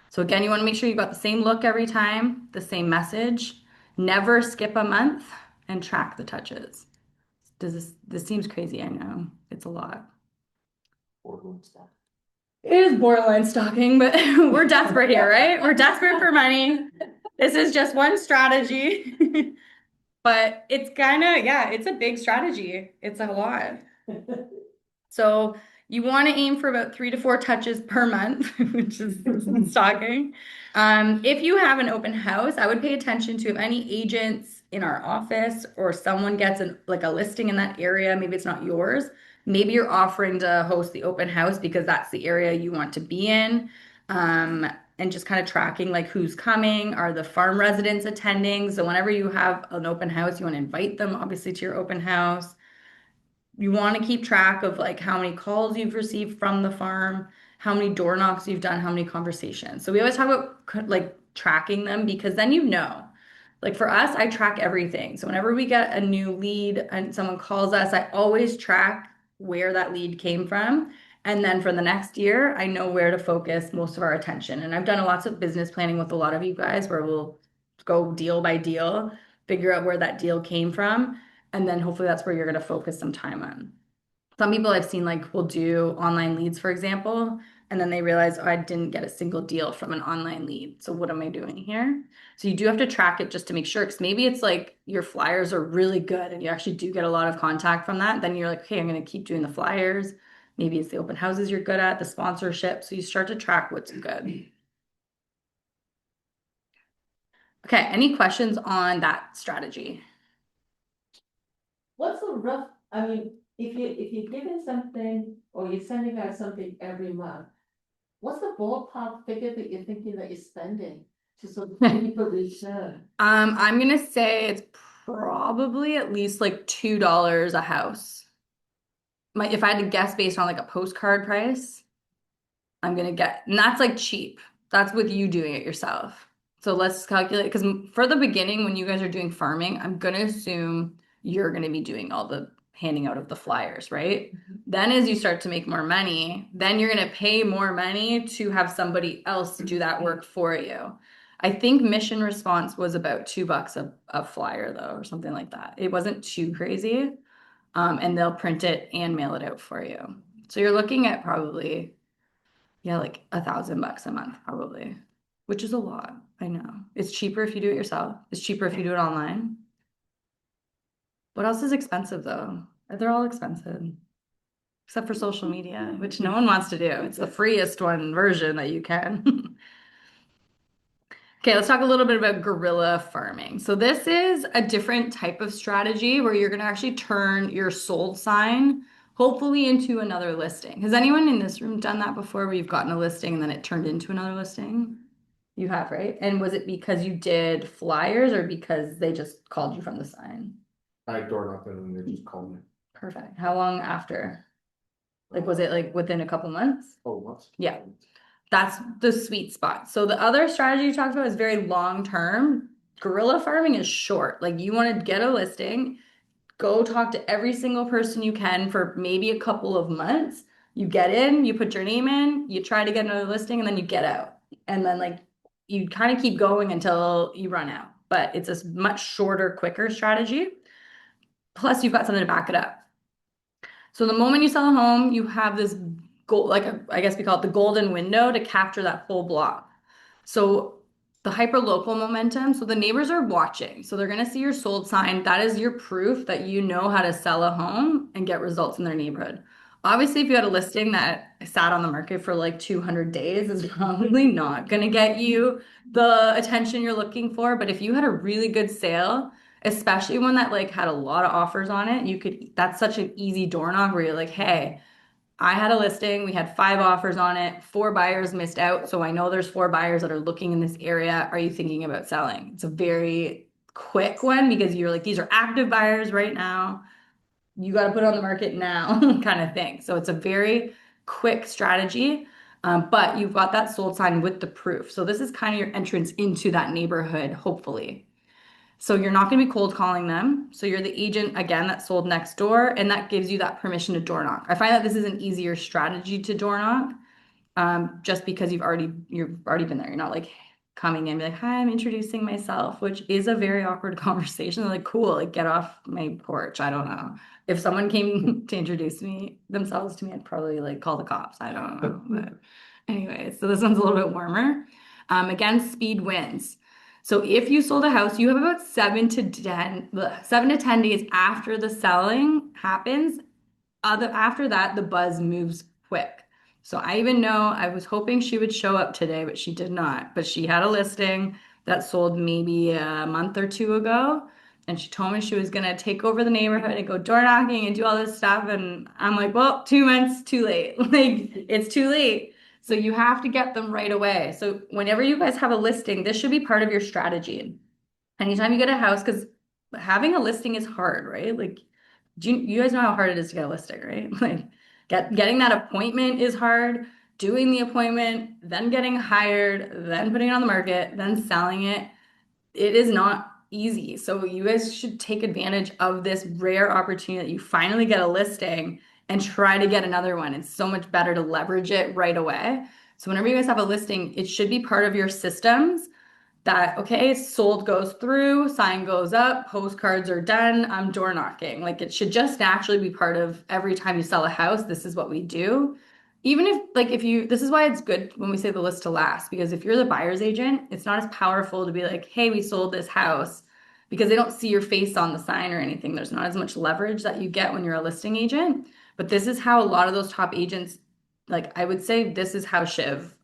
So again, you want to make sure you've got the same look every time, the same message. Never skip a month and track the touches. This seems crazy, I know. It's a lot. It is borderline stalking, but we're desperate here, right? We're desperate for money. This is just one strategy. But it's kind of, yeah, it's a big strategy. It's a lot. So you want to aim for about 3 to 4 touches per month, which is stalking. If you have an open house, I would pay attention to if any agents in our office or someone gets like a listing in that area, maybe it's not yours. Maybe you're offering to host the open house because that's the area you want to be in. And just kind of tracking like who's coming, are the farm residents attending? So whenever you have an open house, you want to invite them obviously to your open house. You want to keep track of like how many calls you've received from the farm, how many door knocks you've done, how many conversations. So we always talk about like tracking them because then you know. Like for us, I track everything. So whenever we get a new lead and someone calls us, I always track where that lead came from. And then for the next year, I know where to focus most of our attention. And I've done lots of business planning with a lot of you guys where we'll go deal by deal, figure out where that deal came from, and then hopefully that's where you're going to focus some time on. Some people I've seen like will do online leads, for example, and then they realize, oh, I didn't get a single deal from an online lead. So what am I doing here? So you do have to track it just to make sure, because maybe it's like your flyers are really good and you actually do get a lot of contact from that. Then you're like, okay, I'm going to keep doing the flyers. Maybe it's the open houses you're good at, the sponsorship. So you start to track what's good. Okay, any questions on that strategy? What's the rough, I mean, if you're giving something or you're sending out something every month, what's the ballpark figure that you're thinking that you're spending to sort of keep a return? I'm gonna say it's probably at least like $2 a house. If I had to guess based on like a postcard price, I'm gonna get, and that's like cheap. That's with you doing it yourself. So let's calculate, because for the beginning, when you guys are doing farming, I'm gonna assume you're gonna be doing all the handing out of the flyers, right? Then as you start to make more money, then you're gonna pay more money to have somebody else do that work for you. I think Mission Response was about $2 a flyer though, or something like that. It wasn't too crazy. And they'll print it and mail it out for you. So you're looking at probably, yeah, like $1,000 a month, probably, which is a lot. I know. It's cheaper if you do it yourself. It's cheaper if you do it online. What else is expensive though? They're all expensive, except for social media, which no one wants to do. It's the freest one version that you can. Okay, let's talk a little bit about guerrilla farming. So this is a different type of strategy where you're going to actually turn your sold sign hopefully into another listing. Has anyone in this room done that before where you've gotten a listing and then it turned into another listing? You have, right? And was it because you did flyers or because they just called you from the sign? I door knocked and they just called me. Perfect. How long after? Like, was it like within a couple months? Oh, what? Yeah. That's the sweet spot. So the other strategy you talked about is very long term. Guerrilla farming is short. Like you want to get a listing, go talk to every single person you can for maybe a couple of months. You get in, you put your name in, you try to get another listing, and then you get out. And then like you kind of keep going until you run out. But it's a much shorter, quicker strategy. Plus, you've got something to back it up. So the moment you sell a home, you have this goal, like I guess we call it the golden window to capture that whole block. So the hyper local momentum, so the neighbors are watching. So they're going to see your sold sign. That is your proof that you know how to sell a home and get results in their neighborhood. Obviously, if you had a listing that sat on the market for like 200 days, is probably not going to get you the attention you're looking for. But if you had a really good sale, especially one that like had a lot of offers on it, you could, that's such an easy door knock where you're like, hey, I had a listing, we had 5 offers on it, 4 buyers missed out. So I know there's 4 buyers that are looking in this area. Are you thinking about selling? It's a very quick one because you're like, these are active buyers right now. You got to put it on the market now, kind of thing. So it's a very quick strategy. But you've got that sold sign with the proof. So this is kind of your entrance into that neighborhood, hopefully. So you're not going to be cold calling them. So you're the agent again that sold next door, and that gives you that permission to door knock. I find that this is an easier strategy to door knock, just because you've already been there. You're not like coming in and be like, "Hi, I'm introducing myself," which is a very awkward conversation. They're like, "Cool, like get off my porch." I don't know. If someone came to introduce themselves to me, I'd probably like call the cops. I don't know, but anyway, so this one's a little bit warmer. Again, speed wins. So if you sold a house, you have about 7 to 10 days after the selling happens. After that, the buzz moves quick. So I even know I was hoping she would show up today, but she did not. But she had a listing that sold maybe a month or 2 ago. And she told me she was going to take over the neighborhood and go door knocking and do all this stuff. And I'm like, well, 2 months too late. Like, it's too late. So you have to get them right away. So whenever you guys have a listing, this should be part of your strategy. Anytime you get a house, because having a listing is hard, right? Like, you guys know how hard it is to get a listing, right? Like, getting that appointment is hard. Doing the appointment, then getting hired, then putting it on the market, then selling it. It is not easy. So you guys should take advantage of this rare opportunity that you finally get a listing and try to get another one. It's so much better to leverage it right away. So whenever you guys have a listing, it should be part of your systems that, okay, sold goes through, sign goes up, postcards are done, I'm door knocking. Like, it should just naturally be part of every time you sell a house. This is what we do. Even if, like, this is why it's good when we say the list to last, because if you're the buyer's agent, it's not as powerful to be like, hey, we sold this house, because they don't see your face on the sign or anything. There's not as much leverage that you get when you're a listing agent. But this is how a lot of those top agents, like, I would say this is how Shiv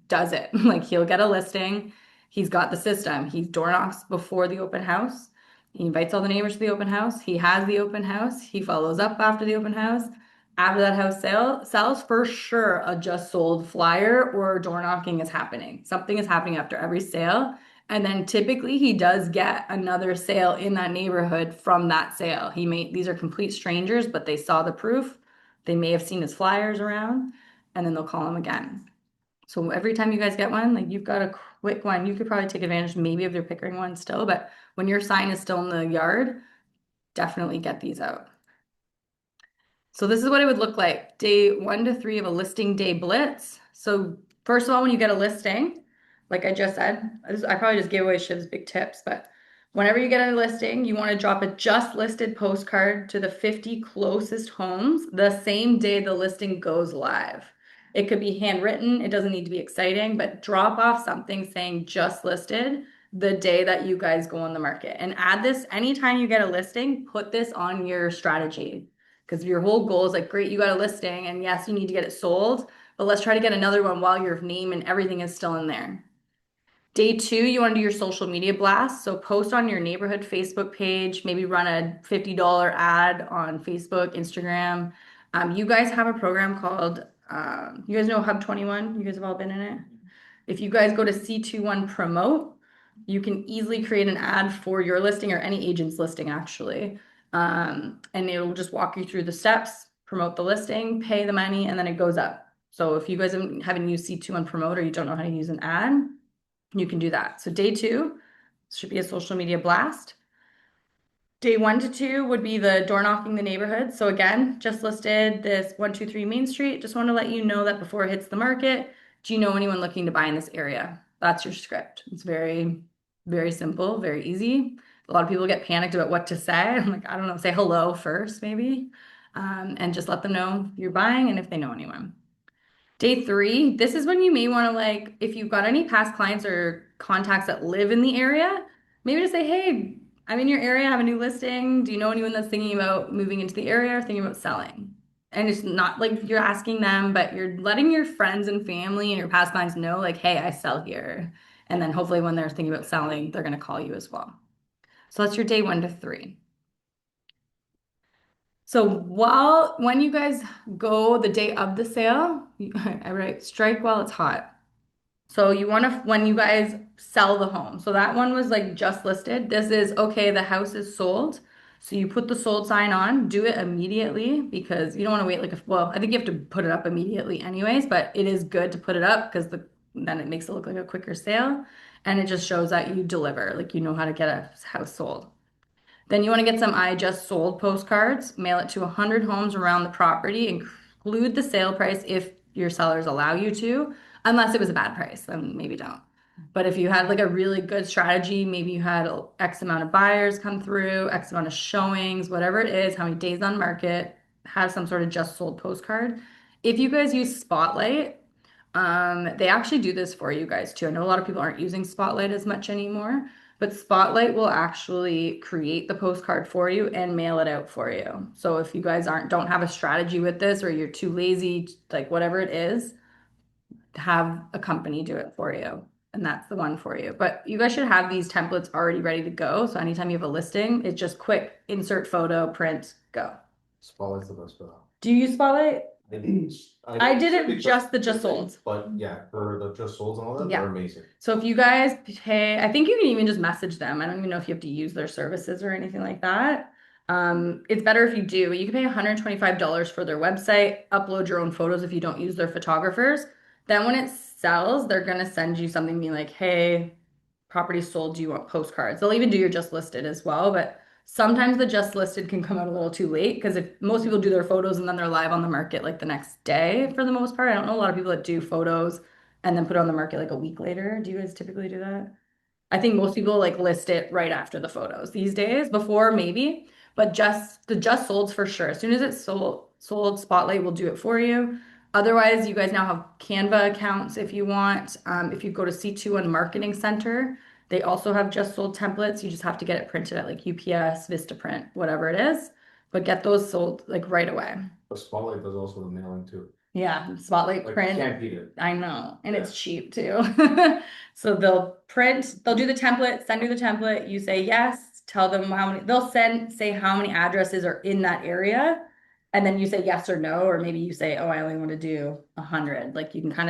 does it. Like, he'll get a listing. He's got the system. He door knocks before the open house. He invites all the neighbors to the open house. He has the open house. He follows up after the open house. After that house sells, for sure, a just sold flyer or door knocking is happening. Something is happening after every sale. And then typically he does get another sale in that neighborhood from that sale. These are complete strangers, but they saw the proof. They may have seen his flyers around, and then they'll call him again. So every time you guys get one, like, you've got a quick one, you could probably take advantage maybe of their Pickering one still, but when your sign is still in the yard, definitely get these out. So this is what it would look like. Day 1 to 3 of a listing day blitz. So first of all, when you get a listing, like I just said, I probably just gave away Shiv's big tips, but whenever you get a listing, you want to drop a just listed postcard to the 50 closest homes the same day the listing goes live. It could be handwritten, it doesn't need to be exciting, but drop off something saying just listed the day that you guys go on the market. And add this anytime you get a listing, put this on your strategy. Because your whole goal is like, great, you got a listing, and yes, you need to get it sold, but let's try to get another one while your name and everything is still in there. Day 2, you want to do your social media blast. So post on your neighborhood Facebook page, maybe run a $50 ad on Facebook, Instagram. You guys have a program called, you guys know Hub 21? You guys have all been in it? If you guys go to C21 Promote, you can easily create an ad for your listing or any agent's listing, actually. And it'll just walk you through the steps, promote the listing, pay the money, and then it goes up. So if you guys haven't used C21 Promote or you don't know how to use an ad, you can do that. So day 2 should be a social media blast. Day 1 to 2 would be the door knocking the neighborhood. So again, just listed this 123 Main Street. Just want to let you know that before it hits the market, do you know anyone looking to buy in this area? That's your script. It's very, very simple, very easy. A lot of people get panicked about what to say. I'm like, I don't know, say hello first, maybe. and just let them know you're buying and if they know anyone. Day 3, this is when you may want to like, if you've got any past clients or contacts that live in the area, maybe just say, hey, I'm in your area, I have a new listing. Do you know anyone that's thinking about moving into the area or thinking about selling? And it's not like you're asking them, but you're letting your friends and family and your past clients know, like, hey, I sell here. And then hopefully when they're thinking about selling, they're going to call you as well. So that's your day 1 to 3. So when you guys go the day of the sale, I write strike while it's hot. So you want to, when you guys sell the home. So that one was like just listed. This is, okay, the house is sold. So you put the sold sign on, do it immediately because you don't want to wait like, well, I think you have to put it up immediately anyways, but it is good to put it up because then it makes it look like a quicker sale. And it just shows that you deliver, like you know how to get a house sold. Then you want to get some I just sold postcards, mail it to 100 homes around the property, include the sale price if your sellers allow you to, unless it was a bad price, then maybe don't. But if you had like a really good strategy, maybe you had X amount of buyers come through, X amount of showings, whatever it is, how many days on market, have some sort of just sold postcard. If you guys use Spotlight, they actually do this for you guys too. I know a lot of people aren't using Spotlight as much anymore, but Spotlight will actually create the postcard for you and mail it out for you. So if you guys don't have a strategy with this or you're too lazy, like whatever it is, have a company do it for you. And that's the one for you. But you guys should have these templates already ready to go. So anytime you have a listing, it's just quick, insert photo, print, go. Spotlight's the best for that. Do you use Spotlight? I did it because- just the just sold. But yeah, for the just solds and all that, Yeah. they're amazing. So if you guys pay, I think you can even just message them. I don't even know if you have to use their services or anything like that. It's better if you do. You can pay $125 for their website, upload your own photos if you don't use their photographers. Then when it sells, they're gonna send you something being like, hey, property sold, do you want postcards? They'll even do your just listed as well, but sometimes the just listed can come out a little too late because if most people do their photos and then they're live on the market like the next day for the most part. I don't know a lot of people that do photos and then put it on the market like a week later. Do you guys typically do that? I think most people like list it right after the photos these days, before maybe, but just the just solds for sure. As soon as it's sold, Spotlight will do it for you. Otherwise, you guys now have Canva accounts if you want. If you go to C2 on Marketing Center, they also have just sold templates. You just have to get it printed at like UPS, Vistaprint, whatever it is, but get those sold like right away. But Spotlight does also the mailing too. Yeah, Spotlight Like, print. can't beat it. I know, and it's Yeah. cheap too. So they'll do the template, send you the template, you say yes, tell them how many, say how many addresses are in that area. And then you say yes or no, or maybe you say, oh, I only want to do 100. Like you can kind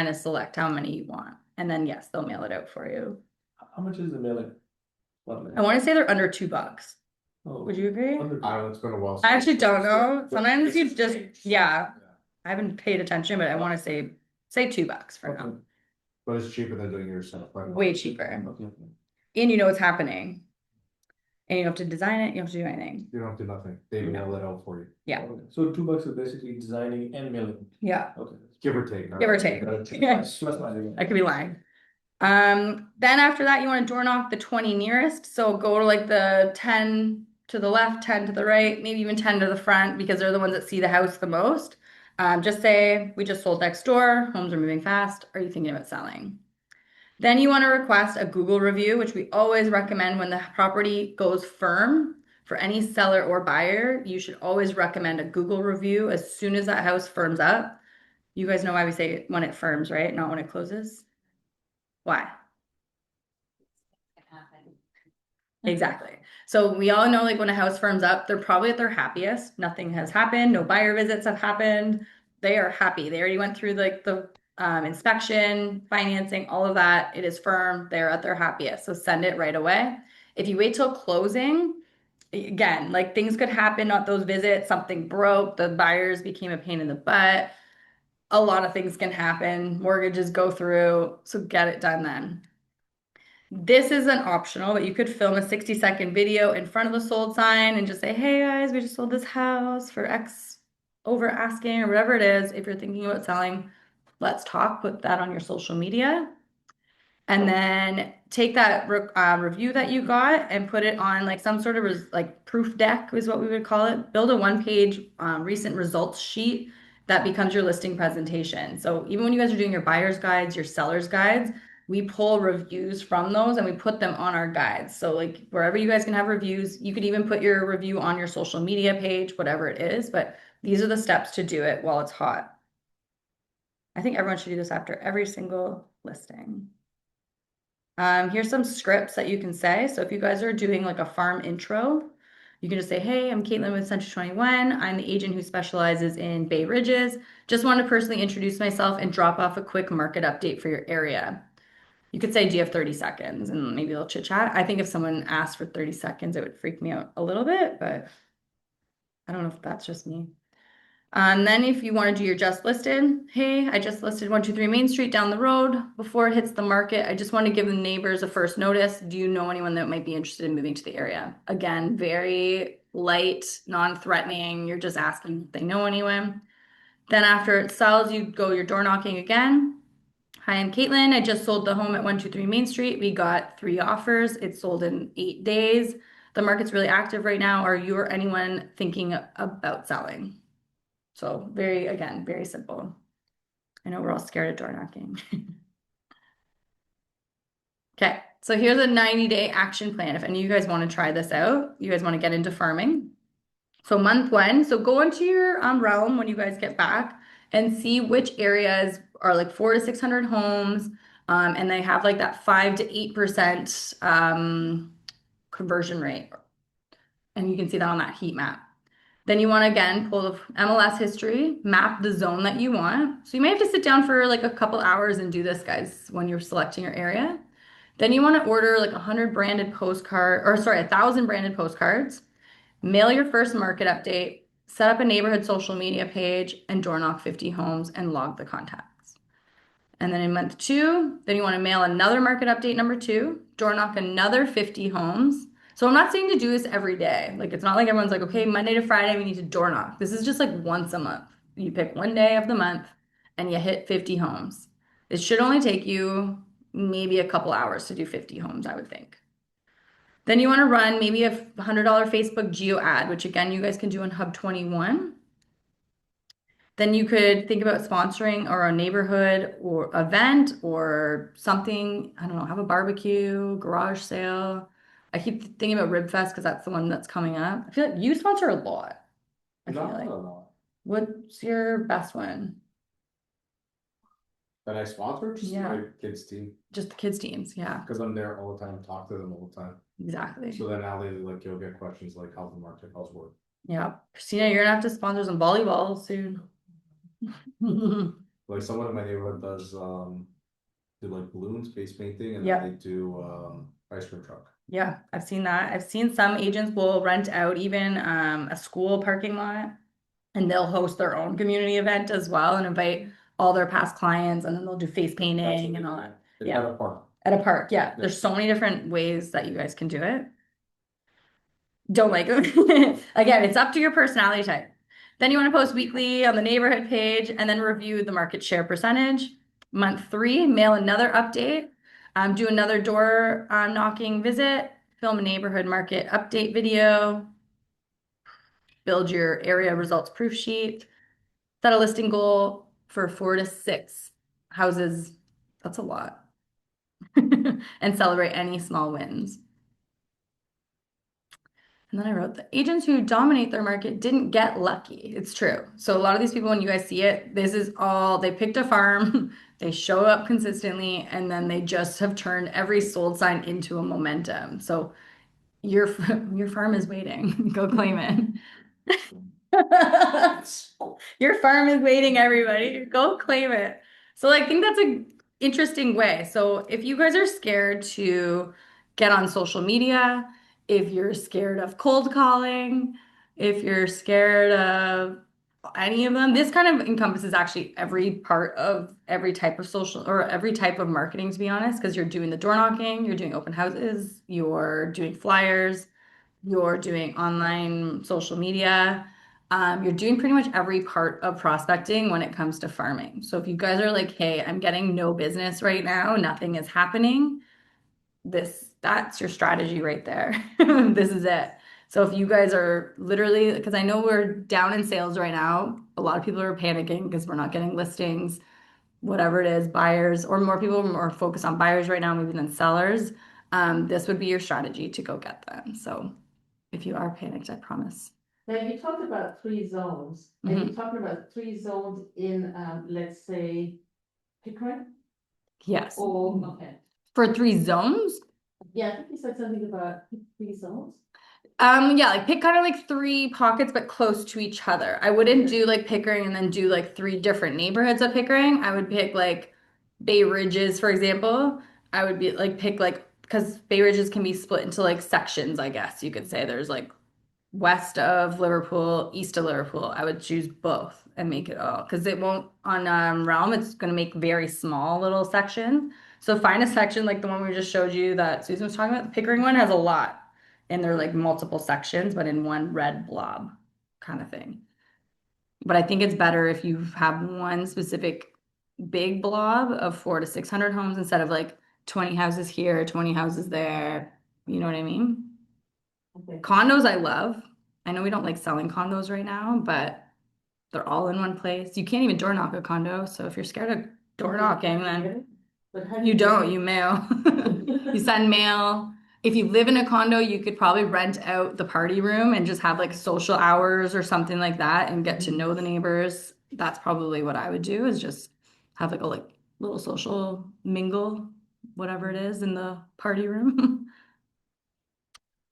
of select how many you want. And then yes, they'll mail it out for you. How much is the mailing? I want to say they're under $2. Oh, Would you agree? It's been a while. I actually don't know. But Sometimes you it's just, changed. yeah, I haven't paid attention, but I want to say $2 for now. okay. But it's cheaper than doing it yourself. Right? Way cheaper. Okay. And you know what's happening. And you don't have to design it, you don't have to do anything. You don't have to do nothing. They No. mail it out for you. Yeah. Okay. So $2 is basically designing and mailing. Yeah, Okay. Give or take. give or take. Yeah. Plus minus. I could be lying. Then after that, you want to door knock the 20 nearest. So go to like the 10 to the left, 10 to the right, maybe even 10 to the front because they're the ones that see the house the most. Just say, we just sold next door, homes are moving fast. Are you thinking about selling? Then you want to request a Google review, which we always recommend when the property goes firm. For any seller or buyer, you should always recommend a Google review as soon as that house firms up. You guys know why we say when it firms, right? Not when it closes. Why? Exactly. So we all know like when a house firms up, they're probably at their happiest. Nothing has happened. No buyer visits have happened. They are happy. They already went through like the inspection, financing, all of that. It is firm. They're at their happiest. So send it right away. If you wait till closing, again, like things could happen, not those visits, something broke, the buyers became a pain in the butt. A lot of things can happen. Mortgages go through. So get it done then. This isn't optional, but you could film a 60-second video in front of the sold sign and just say, hey guys, we just sold this house for X over asking or whatever it is. If you're thinking about selling, let's talk, put that on your social media. And then take that review that you got and put it on like some sort of like proof deck is what we would call it. Build a one-page recent results sheet that becomes your listing presentation. So even when you guys are doing your buyer's guides, your seller's guides, we pull reviews from those and we put them on our guides. So like wherever you guys can have reviews, you could even put your review on your social media page, whatever it is. But these are the steps to do it while it's hot. I think everyone should do this after every single listing. Here's some scripts that you can say. So if you guys are doing like a farm intro, you can just say, hey, I'm Caitlin with Century 21. I'm the agent who specializes in Bay Ridges. Just want to personally introduce myself and drop off a quick market update for your area. You could say, do you have 30 seconds? And maybe they'll chit chat. I think if someone asked for 30 seconds, it would freak me out a little bit, but I don't know if that's just me. Then if you want to do your just listed, hey, I just listed 123 Main Street down the road. Before it hits the market, I just want to give the neighbors a first notice. Do you know anyone that might be interested in moving to the area? Again, very light, non-threatening. You're just asking if they know anyone. Then after it sells, you go your door knocking again. Hi, I'm Caitlin. I just sold the home at 123 Main Street. We got 3 offers. It sold in 8 days. The market's really active right now. Are you or anyone thinking about selling? So again, very simple. I know we're all scared of door knocking. Okay, so here's a 90-day action plan. If any of you guys want to try this out, you guys want to get into farming. So month 1, so go into your realm when you guys get back and see which areas are like 400 to 600 homes, and they have like that 5 to 8% conversion rate. And you can see that on that heat map. Then you want to again pull the MLS history, map the zone that you want. So you may have to sit down for like a couple hours and do this, guys, when you're selecting your area. Then you want to order like 100 branded postcard, or sorry, 1,000 branded postcards. Mail your first market update, set up a neighborhood social media page, and door knock 50 homes and log the contacts. And then in month 2, then you want to mail another market update number 2, door knock another 50 homes. So I'm not saying to do this every day. Like it's not like everyone's like, okay, Monday to Friday, we need to door knock. This is just like once a month. You pick one day of the month and you hit 50 homes. It should only take you maybe a couple hours to do 50 homes, I would think. Then you want to run maybe a $100 Facebook geo ad, which again, you guys can do on Hub 21. Then you could think about sponsoring or a neighborhood or event or something. I don't know, have a barbecue, garage sale. I keep thinking about Rib Fest because that's the one that's coming up. I feel like you sponsor a lot. I feel Not like. a lot. What's your best one? That I sponsor, just Yeah. my kids' team, Just the kids' teams. Yeah, because I'm there all the time, talk to them all the time. exactly. So then now they like, you'll get questions like how's the market, how's work. Yeah. Christina, you're gonna have to sponsor some volleyball soon. Like someone in my neighborhood does, do like balloons, face painting, and Yeah. then they do, ice cream truck. Yeah, I've seen that. I've seen some agents will rent out even a school parking lot and they'll host their own community event as well and invite all their past clients and then they'll do face painting and all that. Yeah. At a park. At a park, yeah. There's so many different ways that you guys can do it. Don't like them. Again, it's up to your personality type. Then you want to post weekly on the neighborhood page and then review the market share percentage. Month 3, mail another update. Do another door knocking visit, film a neighborhood market update video, build your area results proof sheet, set a listing goal for 4 to 6 houses. That's a lot. And celebrate any small wins. And then I wrote, the agents who dominate their market didn't get lucky. It's true. So a lot of these people, when you guys see it, this is all, they picked a farm, they show up consistently, and then they just have turned every sold sign into a momentum. So your farm is waiting. Go claim it. Your farm is waiting, everybody. Go claim it. So I think that's an interesting way. So if you guys are scared to get on social media, if you're scared of cold calling, if you're scared of any of them, this kind of encompasses actually every part of every type of social or every type of marketing, to be honest, because you're doing the door knocking, you're doing open houses, you're doing flyers, you're doing online social media. You're doing pretty much every part of prospecting when it comes to farming. So if you guys are like, hey, I'm getting no business right now, nothing is happening, that's your strategy right there. This is it. So if you guys are literally, because I know we're down in sales right now, a lot of people are panicking because we're not getting listings, whatever it is, buyers, or more people are more focused on buyers right now, maybe than sellers. This would be your strategy to go get them. So if you are panicked, I promise. Now, you talked about 3 zones, and you're talking about 3 zones in, let's say, Pickering? Yes. Or, okay, For 3 zones? yeah, I think you said something about 3 zones. Yeah, like pick kind of like 3 pockets, but close to each other. I wouldn't do like Pickering and then do like 3 different neighborhoods of Pickering. I would pick like Bay Ridges, for example. I would be like pick like because Bay Ridges can be split into like sections, I guess you could say. There's like west of Liverpool, east of Liverpool. I would choose both and make it all because it won't on Realm, it's gonna make very small little section. So find a section like the one we just showed you that Susan was talking about. The Pickering one has a lot and they're like multiple sections, but in one red blob kind of thing. But I think it's better if you have one specific big blob of 400 to 600 homes instead of like 20 houses here, 20 houses there. You know what I mean? Okay. Condos I love. I know we don't like selling condos right now, but they're all in one place. You can't even door knock a condo. So if you're scared of door knocking, then But how do you get don't, it? you mail. You send mail. If you live in a condo, you could probably rent out the party room and just have like social hours or something like that and get to know the neighbors. That's probably what I would do is just have like a like little social mingle, whatever it is in the party room.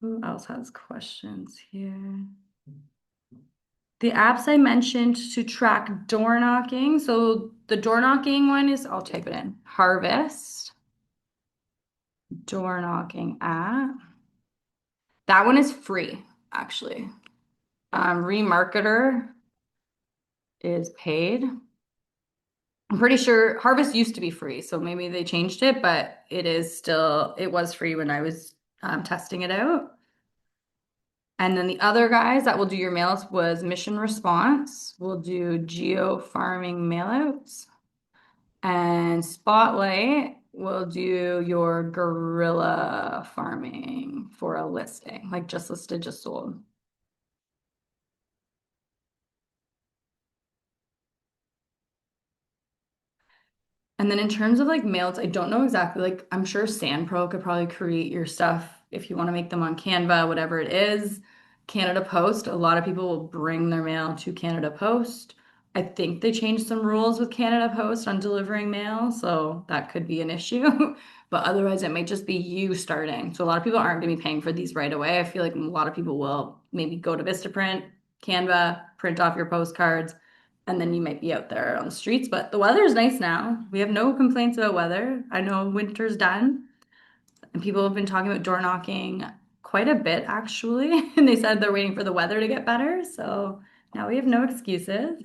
Who else has questions here? The apps I mentioned to track door knocking. So the door knocking one is, I'll type it in, Harvest door knocking app. That one is free, actually. Remarketer is paid. I'm pretty sure Harvest used to be free, so maybe they changed it, but it was free when I was testing it out. And then the other guys that will do your mails was Mission Response. We'll do Geo-Farming mailouts. And Spotlight will do your Guerrilla farming for a listing, like just listed, just sold. And then in terms of like mails, I don't know exactly, like I'm sure Sandpro could probably create your stuff if you want to make them on Canva, whatever it is. Canada Post, a lot of people will bring their mail to Canada Post. I think they changed some rules with Canada Post on delivering mail, so that could be an issue. But otherwise, it might just be you starting. So a lot of people aren't going to be paying for these right away. I feel like a lot of people will maybe go to Vistaprint, Canva, print off your postcards, and then you might be out there on the streets. But the weather is nice now. We have no complaints about weather. I know winter's done, and people have been talking about door knocking quite a bit actually. And they said they're waiting for the weather to get better. So now we have no excuses.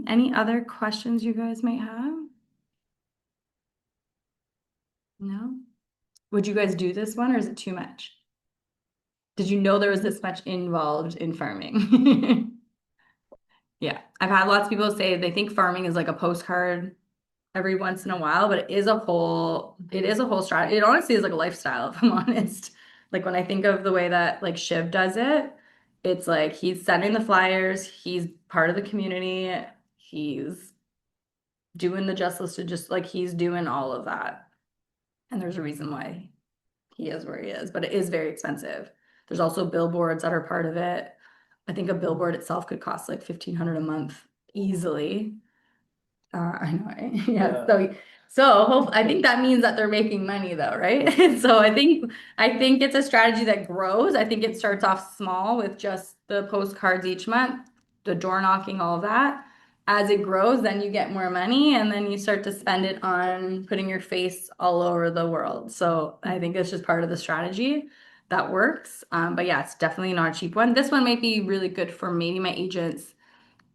Any other questions you guys might have? No? Would you guys do this one or is it too much? Did you know there was this much involved in farming? Yeah, I've had lots of people say they think farming is like a postcard every once in a while, but it is a whole strategy. It honestly is like a lifestyle, if I'm honest. Like when I think of the way that like Shiv does it, it's like he's sending the flyers, he's part of the community, he's doing the just listed, just like he's doing all of that. And there's a reason why he is where he is, but it is very expensive. There's also billboards that are part of it. I think a billboard itself could cost like 1,500 a month easily. I know, right? Yeah. I think that means that they're making money though, right? So I think it's a strategy that grows. I think it starts off small with just the postcards each month, the door knocking, all of that. As it grows, then you get more money and then you start to spend it on putting your face all over the world. So I think it's just part of the strategy that works. But yeah, it's definitely not a cheap one. This one might be really good for maybe my agents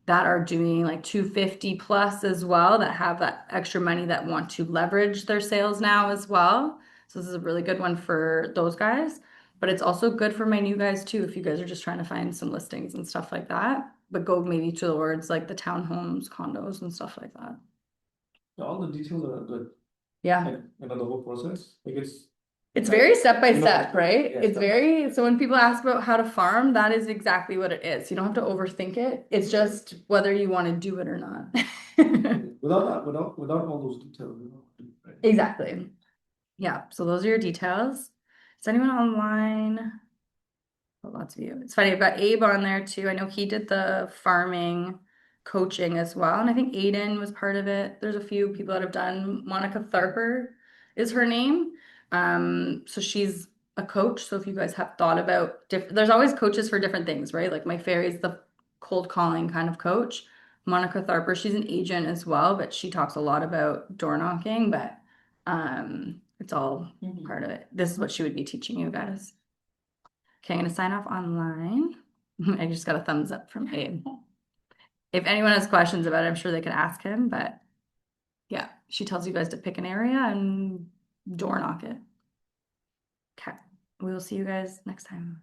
that are doing like 250 plus as well, that have that extra money that want to leverage their sales now as well. So this is a really good one for those guys. But it's also good for my new guys too, if you guys are just trying to find some listings and stuff like that. But go maybe towards like the townhomes, condos and stuff like that. All the details are good, Yeah. like, the whole process, like It's very step by You know, step, right? yeah, It's step by very, so when people ask about how to farm, that is exactly what it is. You don't have to overthink it. It's just whether you want to do it or not. without that, without all those details, right? Exactly. Yeah, so those are your details. Is anyone online? Oh, lots of you. It's funny, I've got Abe on there too. I know he did the farming coaching as well, and I think Aiden was part of it. There's a few people that have done. Monica Tharper is her name. So she's a coach. So if you guys have thought about different, there's always coaches for different things, right? Like my fairy's the cold calling kind of coach. Monica Tharper, she's an agent as well, but she talks a lot about door knocking, but it's all part of it. This is what she would be teaching you guys. Okay, I'm gonna sign off online. I just got a thumbs up from Abe. If anyone has questions about it, I'm sure they can ask him, but yeah, she tells you guys to pick an area and door knock it. Okay, we will see you guys next time.